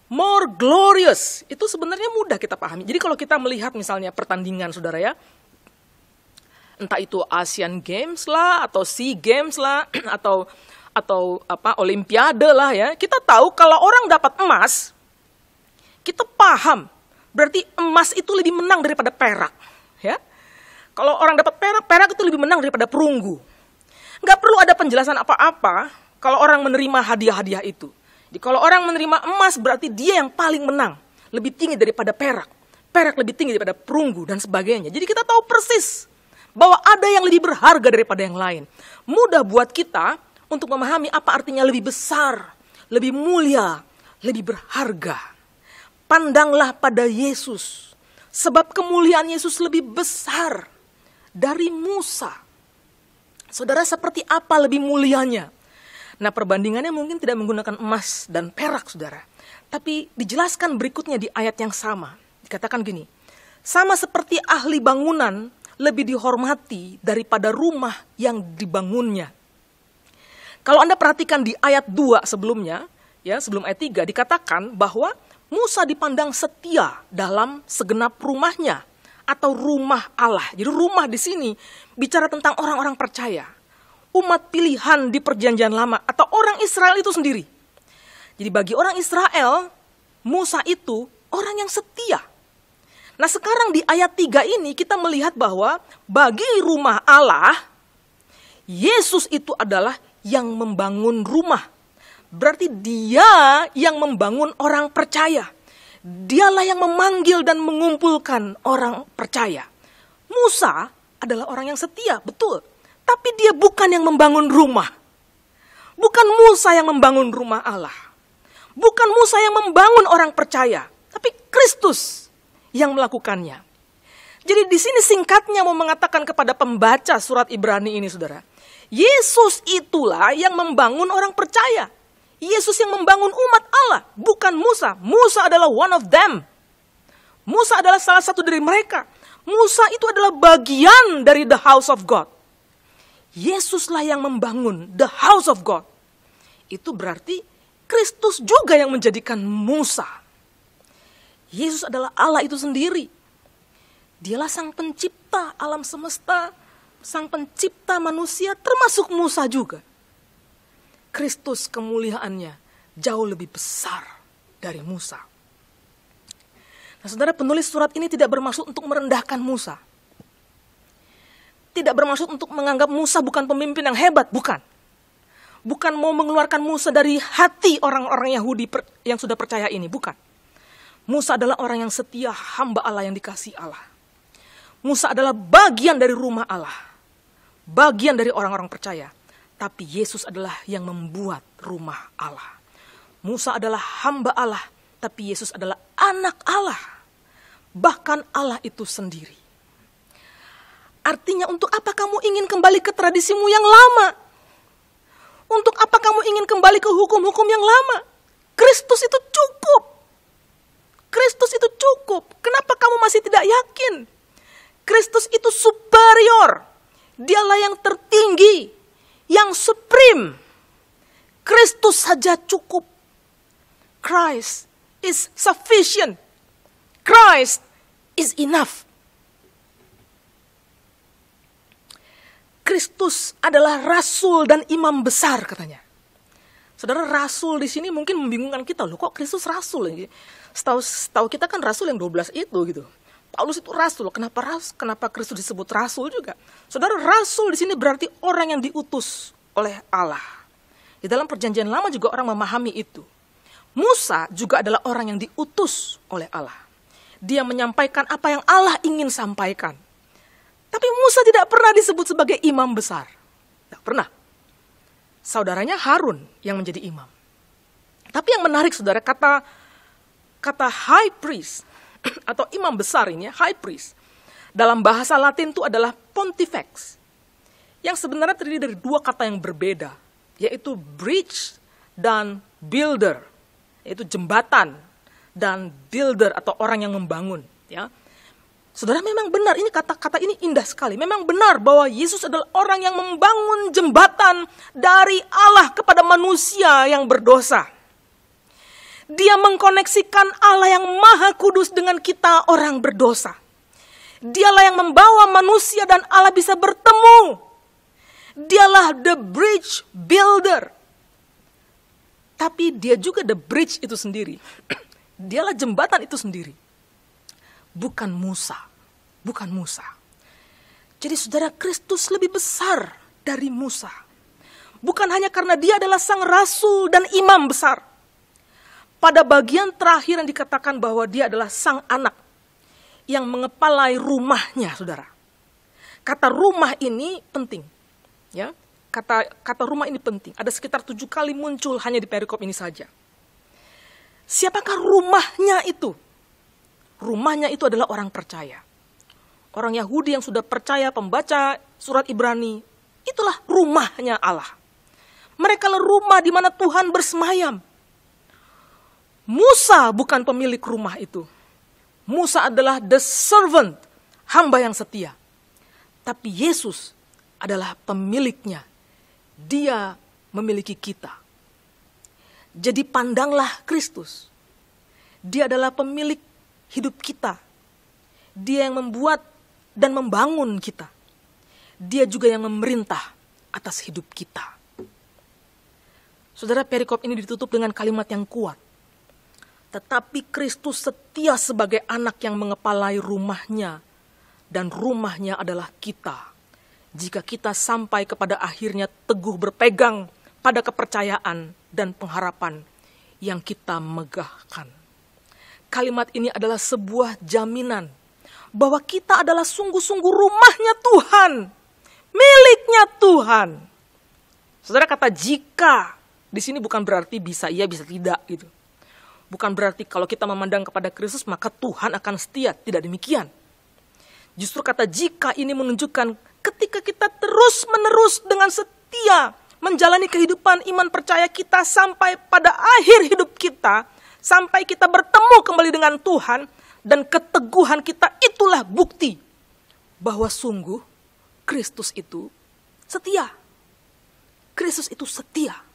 More glorious, itu sebenarnya mudah kita pahami. Jadi kalau kita melihat misalnya pertandingan, saudara ya, entah itu Asian Games lah, atau SEA Games lah, atau Olimpiade lah ya. Kita tahu kalau orang dapat emas, kita paham, berarti emas itu lebih menang daripada perak. Ya, kalau orang dapat perak, perak itu lebih menang daripada perunggu. Nggak perlu ada penjelasan apa-apa kalau orang menerima hadiah-hadiah itu. Jadi kalau orang menerima emas, berarti dia yang paling menang, lebih tinggi daripada perak. Perak lebih tinggi daripada perunggu dan sebagainya. Jadi kita tahu persis bahwa ada yang lebih berharga daripada yang lain. Mudah buat kita untuk memahami apa artinya lebih besar, lebih mulia, lebih berharga. Pandanglah pada Yesus, sebab kemuliaan Yesus lebih besar dari Musa. Saudara, seperti apa lebih mulianya? Nah, perbandingannya mungkin tidak menggunakan emas dan perak, saudara. Tapi dijelaskan berikutnya di ayat yang sama. Dikatakan gini, sama seperti ahli bangunan lebih dihormati daripada rumah yang dibangunnya. Kalau Anda perhatikan di ayat 2 sebelumnya, ya sebelum ayat 3, dikatakan bahwa Musa dipandang setia dalam segenap rumahnya atau rumah Allah. Jadi rumah di sini bicara tentang orang-orang percaya, umat pilihan di perjanjian lama atau orang Israel itu sendiri. Jadi bagi orang Israel, Musa itu orang yang setia. Nah, sekarang di ayat 3 ini kita melihat bahwa bagi rumah Allah, Yesus itu adalah yang membangun rumah. Berarti dia yang membangun orang percaya. Dialah yang memanggil dan mengumpulkan orang percaya. Musa adalah orang yang setia, betul. Tapi dia bukan yang membangun rumah. Bukan Musa yang membangun rumah Allah. Bukan Musa yang membangun orang percaya. Tapi Kristus yang melakukannya. Jadi di sini singkatnya mau mengatakan kepada pembaca surat Ibrani ini, saudara. Yesus itulah yang membangun orang percaya. Yesus yang membangun umat Allah, bukan Musa. Musa adalah one of them. Musa adalah salah satu dari mereka. Musa itu adalah bagian dari the house of God. Yesuslah yang membangun the house of God. Itu berarti Kristus juga yang menjadikan Musa. Yesus adalah Allah itu sendiri. Dialah sang pencipta alam semesta, sang pencipta manusia, termasuk Musa juga. Kristus kemuliaannya jauh lebih besar dari Musa. Nah, saudara, penulis surat ini tidak bermaksud untuk merendahkan Musa. Tidak bermaksud untuk menganggap Musa bukan pemimpin yang hebat, bukan. Bukan mau mengeluarkan Musa dari hati orang-orang Yahudi yang sudah percaya ini, bukan. Musa adalah orang yang setia, hamba Allah yang dikasihi Allah. Musa adalah bagian dari rumah Allah. Bagian dari orang-orang percaya. Tapi Yesus adalah yang membuat rumah Allah. Musa adalah hamba Allah, tapi Yesus adalah anak Allah. Bahkan Allah itu sendiri. Artinya, untuk apa kamu ingin kembali ke tradisimu yang lama? Untuk apa kamu ingin kembali ke hukum-hukum yang lama? Kristus itu cukup. Kristus itu cukup. Kenapa kamu masih tidak yakin? Kristus itu superior. Dialah yang tertinggi, yang supreme. Kristus saja cukup. Christ is sufficient. Christ is enough. Kristus adalah rasul dan imam besar, katanya. Saudara, rasul di sini mungkin membingungkan kita. Loh, kok Kristus rasul? Setahu kita kan rasul yang 12 itu gitu. Paulus itu rasul. Kenapa Kristus disebut rasul juga? Saudara, rasul di sini berarti orang yang diutus oleh Allah. Di dalam perjanjian lama juga orang memahami itu. Musa juga adalah orang yang diutus oleh Allah. Dia menyampaikan apa yang Allah ingin sampaikan. Tapi Musa tidak pernah disebut sebagai imam besar. Tidak pernah. Saudaranya Harun yang menjadi imam. Tapi yang menarik, saudara, kata high priest atau imam besar ini, high priest, dalam bahasa Latin itu adalah pontifex, yang sebenarnya terdiri dari dua kata yang berbeda, yaitu bridge dan builder, yaitu jembatan dan builder atau orang yang membangun. Ya, saudara, memang benar, ini kata-kata ini indah sekali. Memang benar bahwa Yesus adalah orang yang membangun jembatan dari Allah kepada manusia yang berdosa. Dia mengkoneksikan Allah yang Maha Kudus dengan kita orang berdosa. Dialah yang membawa manusia dan Allah bisa bertemu. Dialah the bridge builder. Tapi dia juga the bridge itu sendiri. Dialah jembatan itu sendiri. Bukan Musa. Bukan Musa. Jadi saudara, Kristus lebih besar dari Musa. Bukan hanya karena dia adalah sang rasul dan imam besar. Pada bagian terakhir yang dikatakan bahwa dia adalah sang anak yang mengepalai rumahnya, saudara. Kata rumah ini penting. Ya, kata rumah ini penting. Ada sekitar 7 kali muncul hanya di perikop ini saja. Siapakah rumahnya itu? Rumahnya itu adalah orang percaya. Orang Yahudi yang sudah percaya, pembaca surat Ibrani, itulah rumahnya Allah. Mereka adalah rumah di mana Tuhan bersemayam. Musa bukan pemilik rumah itu. Musa adalah the servant, hamba yang setia. Tapi Yesus adalah pemiliknya. Dia memiliki kita. Jadi pandanglah Kristus. Dia adalah pemilik hidup kita. Dia yang membuat dan membangun kita. Dia juga yang memerintah atas hidup kita. Saudara, perikop ini ditutup dengan kalimat yang kuat. Tetapi Kristus setia sebagai anak yang mengepalai rumahnya. Dan rumahnya adalah kita. Jika kita sampai kepada akhirnya teguh berpegang pada kepercayaan dan pengharapan yang kita megahkan. Kalimat ini adalah sebuah jaminan bahwa kita adalah sungguh-sungguh rumahnya Tuhan. Miliknya Tuhan. Saudara, kata jika di sini bukan berarti bisa iya, bisa tidak gitu. Bukan berarti kalau kita memandang kepada Kristus maka Tuhan akan setia. Tidak demikian. Justru kata jika ini menunjukkan ketika kita terus-menerus dengan setia menjalani kehidupan iman percaya kita sampai pada akhir hidup kita, sampai kita bertemu kembali dengan Tuhan, dan keteguhan kita itulah bukti bahwa sungguh Kristus itu setia. Kristus itu setia.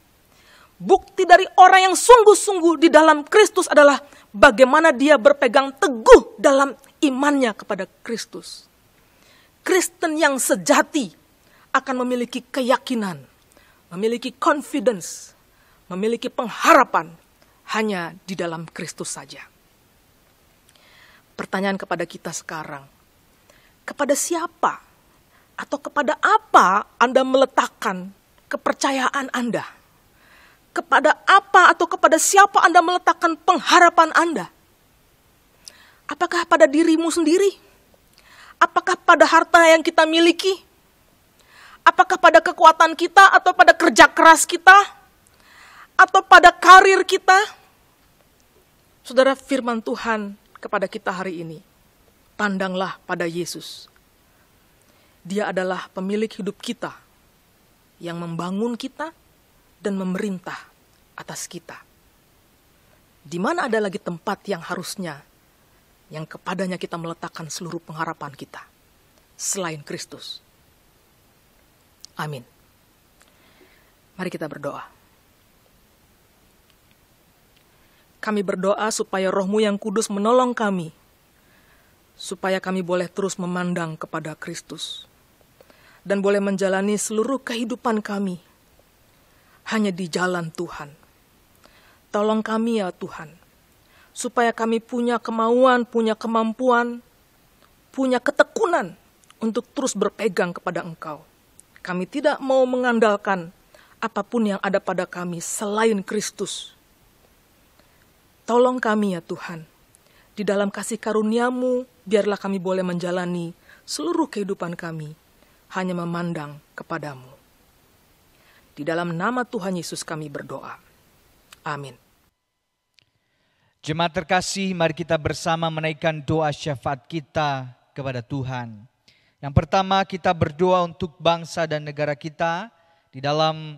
Bukti dari orang yang sungguh-sungguh di dalam Kristus adalah bagaimana dia berpegang teguh dalam imannya kepada Kristus. Kristen yang sejati akan memiliki keyakinan, memiliki confidence, memiliki pengharapan hanya di dalam Kristus saja. Pertanyaan kepada kita sekarang, kepada siapa atau kepada apa Anda meletakkan kepercayaan Anda? Kepada apa atau kepada siapa Anda meletakkan pengharapan Anda? Apakah pada dirimu sendiri? Apakah pada harta yang kita miliki? Apakah pada kekuatan kita atau pada kerja keras kita? Atau pada karir kita? Saudara, firman Tuhan kepada kita hari ini, pandanglah pada Yesus. Dia adalah pemilik hidup kita, yang membangun kita dan memerintah atas kita. Di mana ada lagi tempat yang harusnya, yang kepadanya kita meletakkan seluruh pengharapan kita, selain Kristus? Amin. Mari kita berdoa. Kami berdoa supaya Roh-Mu yang kudus menolong kami, supaya kami boleh terus memandang kepada Kristus, dan boleh menjalani seluruh kehidupan kami hanya di jalan Tuhan. Tolong kami ya Tuhan, supaya kami punya kemauan, punya kemampuan, punya ketekunan untuk terus berpegang kepada Engkau. Kami tidak mau mengandalkan apapun yang ada pada kami selain Kristus. Tolong kami ya Tuhan, di dalam kasih karunia-Mu, biarlah kami boleh menjalani seluruh kehidupan kami hanya memandang kepadamu. Di dalam nama Tuhan Yesus kami berdoa. Amin. Jemaat terkasih, mari kita bersama menaikkan doa syafaat kita kepada Tuhan. Yang pertama, kita berdoa untuk bangsa dan negara kita di dalam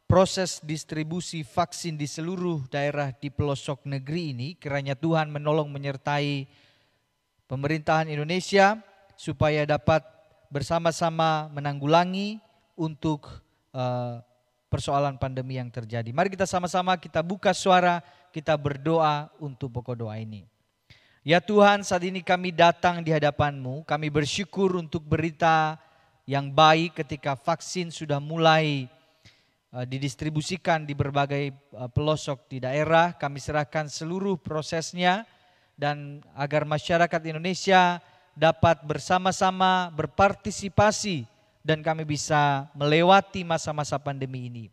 proses distribusi vaksin di seluruh daerah di pelosok negeri ini. Kiranya Tuhan menolong menyertai pemerintahan Indonesia supaya dapat bersama-sama menanggulangi untuk persoalan pandemi yang terjadi. Mari kita sama-sama kita buka suara, kita berdoa untuk pokok doa ini. Ya Tuhan, saat ini kami datang di hadapan-Mu, kami bersyukur untuk berita yang baik ketika vaksin sudah mulai didistribusikan di berbagai pelosok di daerah. Kami serahkan seluruh prosesnya dan agar masyarakat Indonesia dapat bersama-sama berpartisipasi dan kami bisa melewati masa-masa pandemi ini.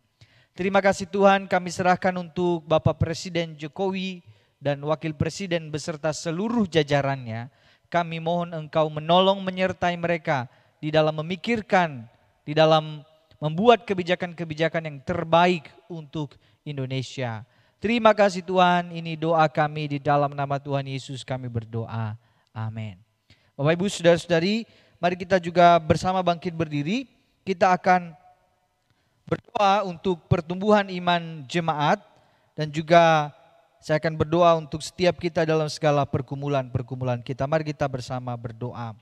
Terima kasih Tuhan, kami serahkan untuk Bapak Presiden Jokowi dan Wakil Presiden beserta seluruh jajarannya. Kami mohon Engkau menolong menyertai mereka di dalam memikirkan, di dalam membuat kebijakan-kebijakan yang terbaik untuk Indonesia. Terima kasih Tuhan, ini doa kami di dalam nama Tuhan Yesus kami berdoa. Amin. Bapak Ibu Saudara-saudari, mari kita juga bersama bangkit berdiri. Kita akan berdoa untuk pertumbuhan iman jemaat dan juga saya akan berdoa untuk setiap kita dalam segala pergumulan-pergumulan kita. Mari kita bersama berdoa.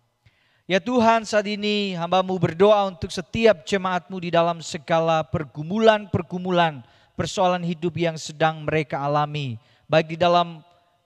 Ya Tuhan, saat ini hamba-Mu berdoa untuk setiap jemaat-Mu di dalam segala pergumulan-pergumulan persoalan hidup yang sedang mereka alami. Baik di dalam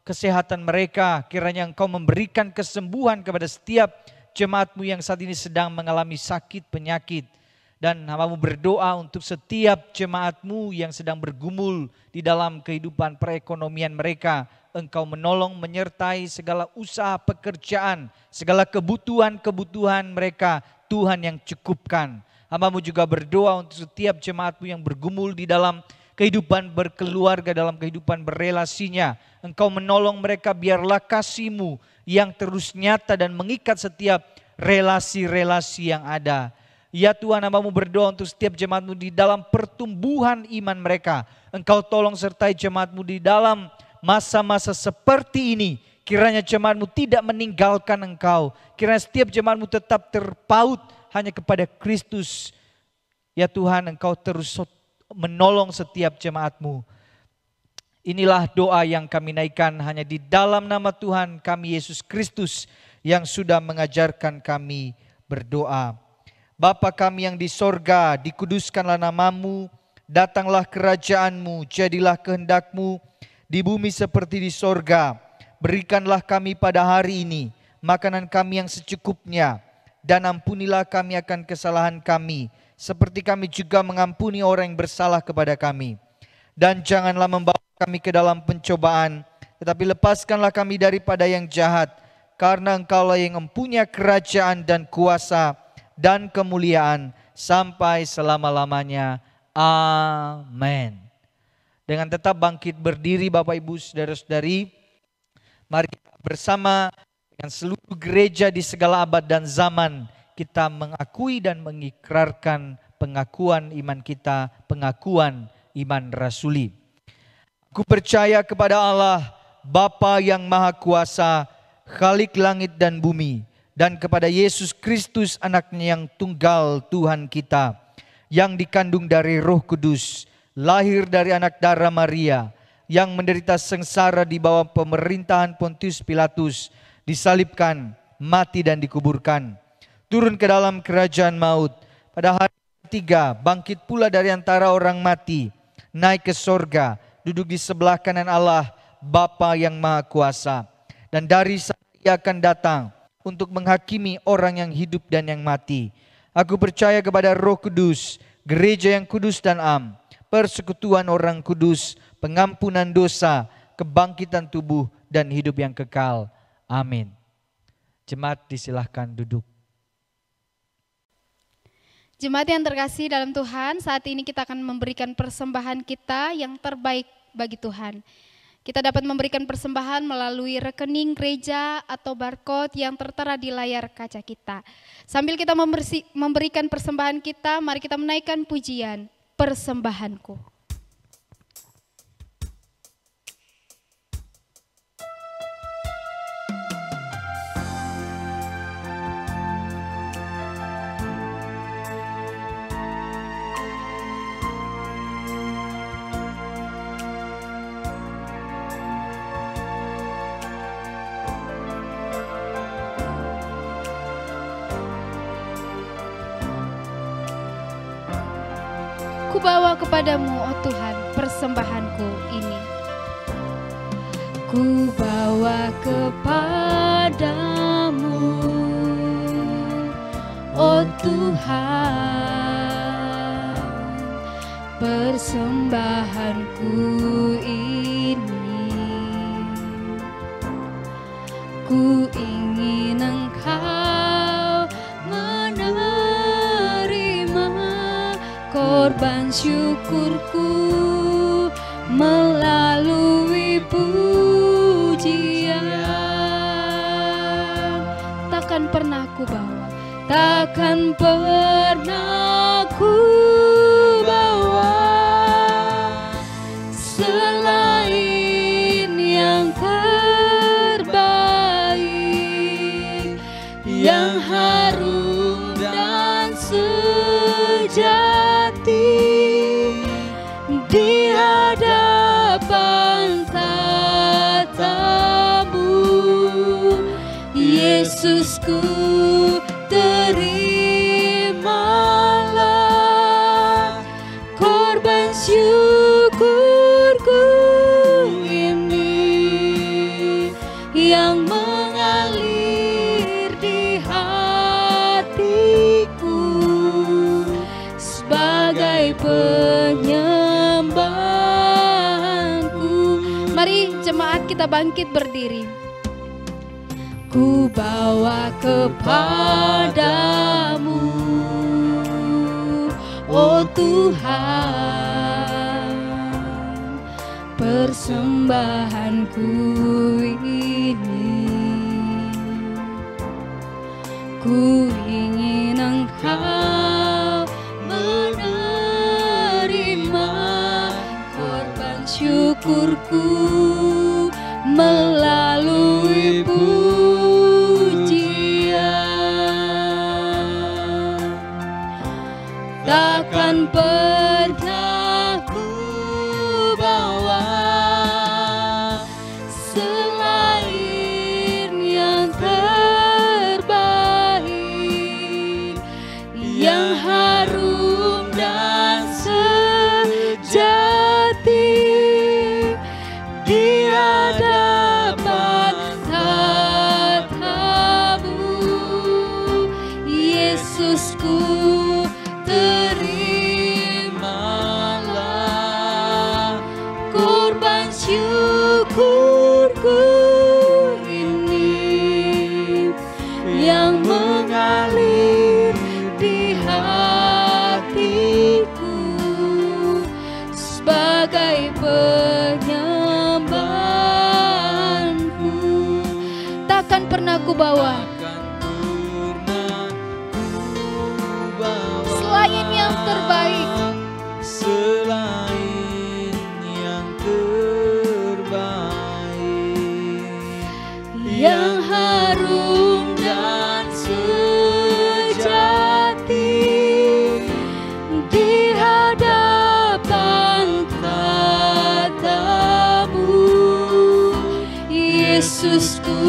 kesehatan mereka, kiranya Engkau memberikan kesembuhan kepada setiap jemaat-Mu yang saat ini sedang mengalami sakit penyakit. Dan hamba-Mu berdoa untuk setiap jemaat-Mu yang sedang bergumul di dalam kehidupan perekonomian mereka. Engkau menolong menyertai segala usaha pekerjaan, segala kebutuhan-kebutuhan mereka, Tuhan yang cukupkan. Hamba-Mu juga berdoa untuk setiap jemaat-Mu yang bergumul di dalam kehidupan berkeluarga, dalam kehidupan berelasinya. Engkau menolong mereka, biarlah kasih-Mu yang terus nyata dan mengikat setiap relasi-relasi yang ada. Ya Tuhan, hamba-Mu berdoa untuk setiap jemaat-Mu di dalam pertumbuhan iman mereka. Engkau tolong sertai jemaat-Mu di dalam masa-masa seperti ini. Kiranya jemaat-Mu tidak meninggalkan Engkau. Kiranya setiap jemaat-Mu tetap terpaut hanya kepada Kristus. Ya Tuhan, Engkau terus menolong setiap jemaat-Mu. Inilah doa yang kami naikkan hanya di dalam nama Tuhan kami Yesus Kristus yang sudah mengajarkan kami berdoa. Bapa kami yang di sorga, dikuduskanlah nama-Mu, datanglah kerajaan-Mu, jadilah kehendak-Mu di bumi seperti di sorga. Berikanlah kami pada hari ini makanan kami yang secukupnya, dan ampunilah kami akan kesalahan kami, seperti kami juga mengampuni orang yang bersalah kepada kami. Dan janganlah membawa kami ke dalam pencobaan, tetapi lepaskanlah kami daripada yang jahat, karena Engkaulah yang mempunyai kerajaan dan kuasa dan kemuliaan sampai selama-lamanya. Amin. Dengan tetap bangkit berdiri Bapak Ibu Saudara-saudari, mari kita bersama dengan seluruh gereja di segala abad dan zaman kita mengakui dan mengikrarkan pengakuan iman kita, pengakuan iman rasuli. Aku percaya kepada Allah, Bapa yang Maha Kuasa, Khalik langit dan bumi, dan kepada Yesus Kristus anaknya yang tunggal Tuhan kita, yang dikandung dari Roh Kudus, lahir dari anak darah Maria, yang menderita sengsara di bawah pemerintahan Pontius Pilatus, disalibkan, mati dan dikuburkan, turun ke dalam kerajaan maut, pada hari ketiga bangkit pula dari antara orang mati, naik ke sorga, duduk di sebelah kanan Allah Bapa yang Maha Kuasa, dan dari sana Ia akan datang untuk menghakimi orang yang hidup dan yang mati. Aku percaya kepada Roh Kudus, gereja yang kudus dan am, persekutuan orang kudus, pengampunan dosa, kebangkitan tubuh dan hidup yang kekal. Amin. Jemaat disilahkan duduk. Jemaat yang terkasih dalam Tuhan, saat ini kita akan memberikan persembahan kita yang terbaik bagi Tuhan. Kita dapat memberikan persembahan melalui rekening gereja atau barcode yang tertera di layar kaca kita. Sambil kita memberikan persembahan kita, mari kita menaikkan pujian, persembahanku. bawa kepadamu, oh Tuhan, persembahanku ini. Ku bawa kepadamu, oh Tuhan, persembahanku ini. Ku ingin Engkau menerima korban syukurku melalui pujian. Takkan pernah ku bawa, Takkan pernah ku bawa selain yang terbaik, yang harum dan sejati di hadapan tatamu. Yesusku, terimalah korban syukurku ini yang mengalir di hatiku sebagai penyembahanku. mari jemaat kita bangkit berdiri. Ku bawa kepadamu, oh Tuhan, persembahanku ini. Ku ingin Engkau menerima korban syukurku melalui pujian. Takkan pernah ku bawa selain yang terbaik, yang harum dan sejati di hadapan tatamu. Yesusku, terimalah korban syukurku ini yang mengalir di hatiku sebagai penyembahanku. Takkan pernah ku bawa selain yang terbaik, selain yang terbaik, yang harum dan sejati di hadapan tatamu. Yesusku,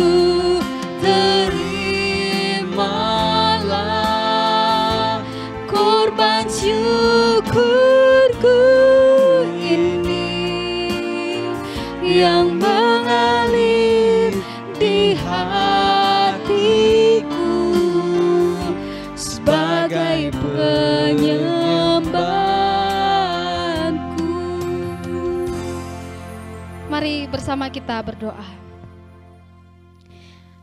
terimalah korban syukurku ini yang mengalir di hatiku sebagai penyembahanku. mari bersama kita berdoa.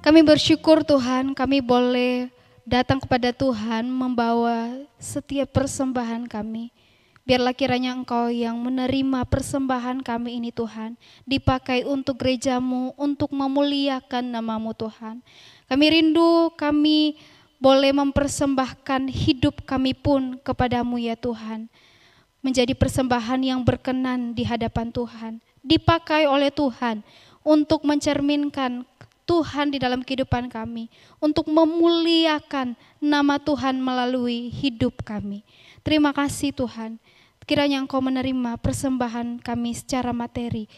Kami bersyukur Tuhan, kami boleh datang kepada Tuhan membawa setiap persembahan kami. Biarlah kiranya Engkau yang menerima persembahan kami ini Tuhan, dipakai untuk gereja-Mu, untuk memuliakan nama-Mu Tuhan. Kami rindu, kami boleh mempersembahkan hidup kami pun kepadamu ya Tuhan. Menjadi persembahan yang berkenan di hadapan Tuhan, dipakai oleh Tuhan untuk mencerminkan Tuhan di dalam kehidupan kami, untuk memuliakan nama Tuhan melalui hidup kami. Terima kasih Tuhan, kiranya Engkau menerima persembahan kami secara materi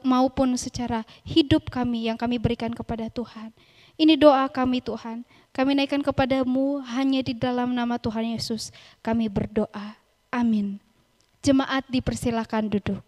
maupun secara hidup kami yang kami berikan kepada Tuhan. Ini doa kami Tuhan, kami naikkan kepadamu hanya di dalam nama Tuhan Yesus kami berdoa. Amin. Jemaat dipersilakan duduk.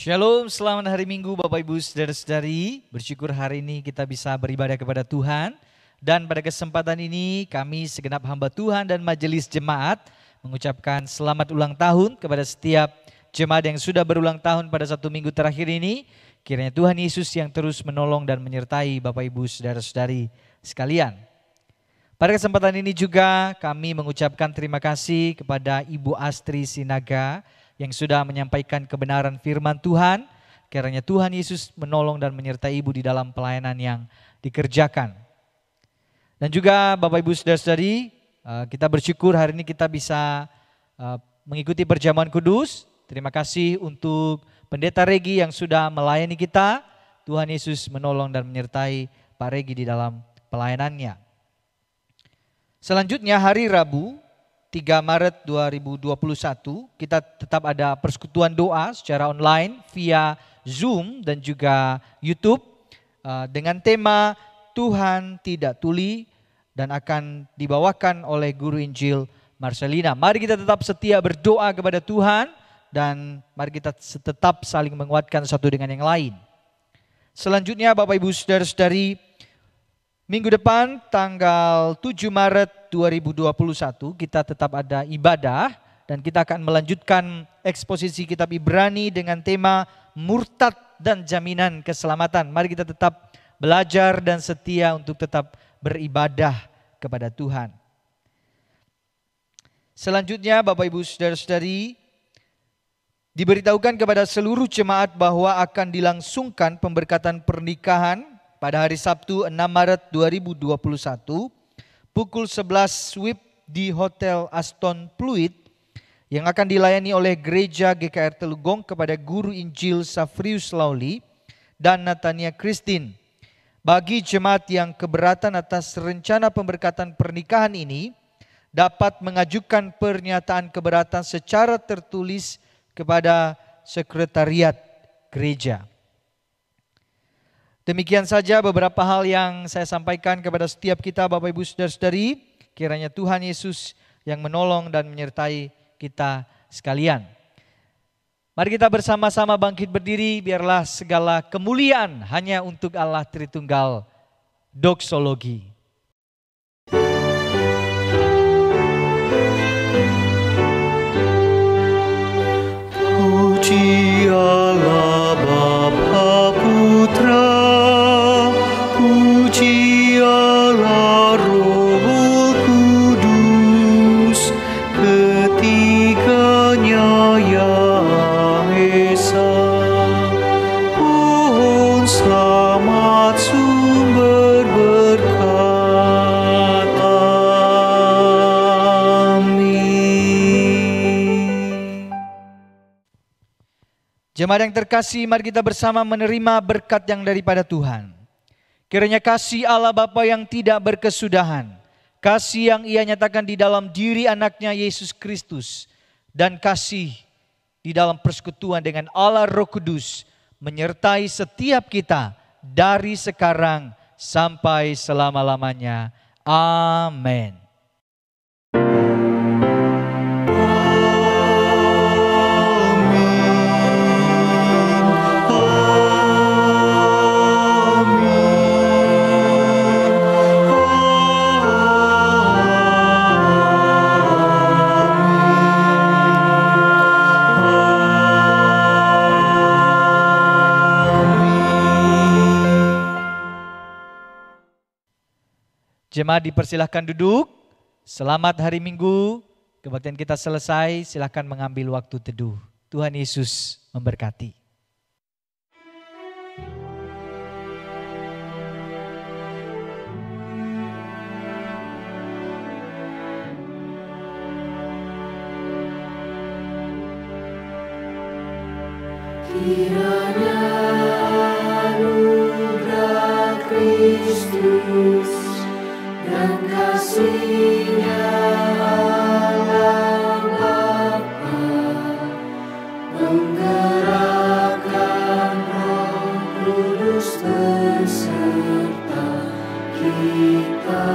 Shalom, selamat hari Minggu Bapak Ibu Saudara-saudari. Bersyukur hari ini kita bisa beribadah kepada Tuhan. Dan pada kesempatan ini kami segenap hamba Tuhan dan majelis jemaat mengucapkan selamat ulang tahun kepada setiap jemaat yang sudah berulang tahun pada 1 minggu terakhir ini. Kiranya Tuhan Yesus yang terus menolong dan menyertai Bapak Ibu Saudara-saudari sekalian. Pada kesempatan ini juga kami mengucapkan terima kasih kepada Ibu Astri Sinaga yang sudah menyampaikan kebenaran firman Tuhan. Kiranya Tuhan Yesus menolong dan menyertai Ibu di dalam pelayanan yang dikerjakan. Dan juga Bapak Ibu Saudara-saudari, kita bersyukur hari ini kita bisa mengikuti perjamuan kudus. Terima kasih untuk Pendeta Regi yang sudah melayani kita. Tuhan Yesus menolong dan menyertai Pak Regi di dalam pelayanannya. Selanjutnya hari Rabu 3 Maret 2021 kita tetap ada persekutuan doa secara online via Zoom dan juga YouTube dengan tema Tuhan Tidak Tuli dan akan dibawakan oleh Guru Injil Marcelina. Mari kita tetap setia berdoa kepada Tuhan dan mari kita tetap saling menguatkan satu dengan yang lain. Selanjutnya Bapak Ibu Saudara-saudari, minggu depan tanggal 7 Maret 2021 kita tetap ada ibadah dan kita akan melanjutkan eksposisi kitab Ibrani dengan tema murtad dan jaminan keselamatan. Mari kita tetap belajar dan setia untuk tetap beribadah kepada Tuhan. Selanjutnya Bapak Ibu Saudara-saudari, diberitahukan kepada seluruh jemaat bahwa akan dilangsungkan pemberkatan pernikahan pada hari Sabtu 6 Maret 2021 pukul 11 WIB di Hotel Aston Pluit yang akan dilayani oleh Gereja GKR Telugong kepada Guru Injil Safrius Lauli dan Natania Christine. Bagi jemaat yang keberatan atas rencana pemberkatan pernikahan ini dapat mengajukan pernyataan keberatan secara tertulis kepada sekretariat gereja. Demikian saja beberapa hal yang saya sampaikan kepada setiap kita Bapak Ibu Saudara-saudari. Kiranya Tuhan Yesus yang menolong dan menyertai kita sekalian. Mari kita bersama-sama bangkit berdiri, biarlah segala kemuliaan hanya untuk Allah Tritunggal. Doksologi. Puji Allah Bapa Putra, puji Allah Roh Kudus, ketiganya yang esa. Pohon selamat sumber berkat. Amin. Jemaat yang terkasih, mari kita bersama menerima berkat yang daripada Tuhan. Kiranya kasih Allah Bapa yang tidak berkesudahan, kasih yang Ia nyatakan di dalam diri anaknya Yesus Kristus, dan kasih di dalam persekutuan dengan Allah Roh Kudus menyertai setiap kita dari sekarang sampai selama-lamanya. Amin. Jemaat dipersilahkan duduk. Selamat hari Minggu. Kebaktian kita selesai, silahkan mengambil waktu teduh. Tuhan Yesus memberkati. Kiranya anugerah Kristus dan kasih-Nya Allah Bapa menggerakkan Roh Kudus beserta kita.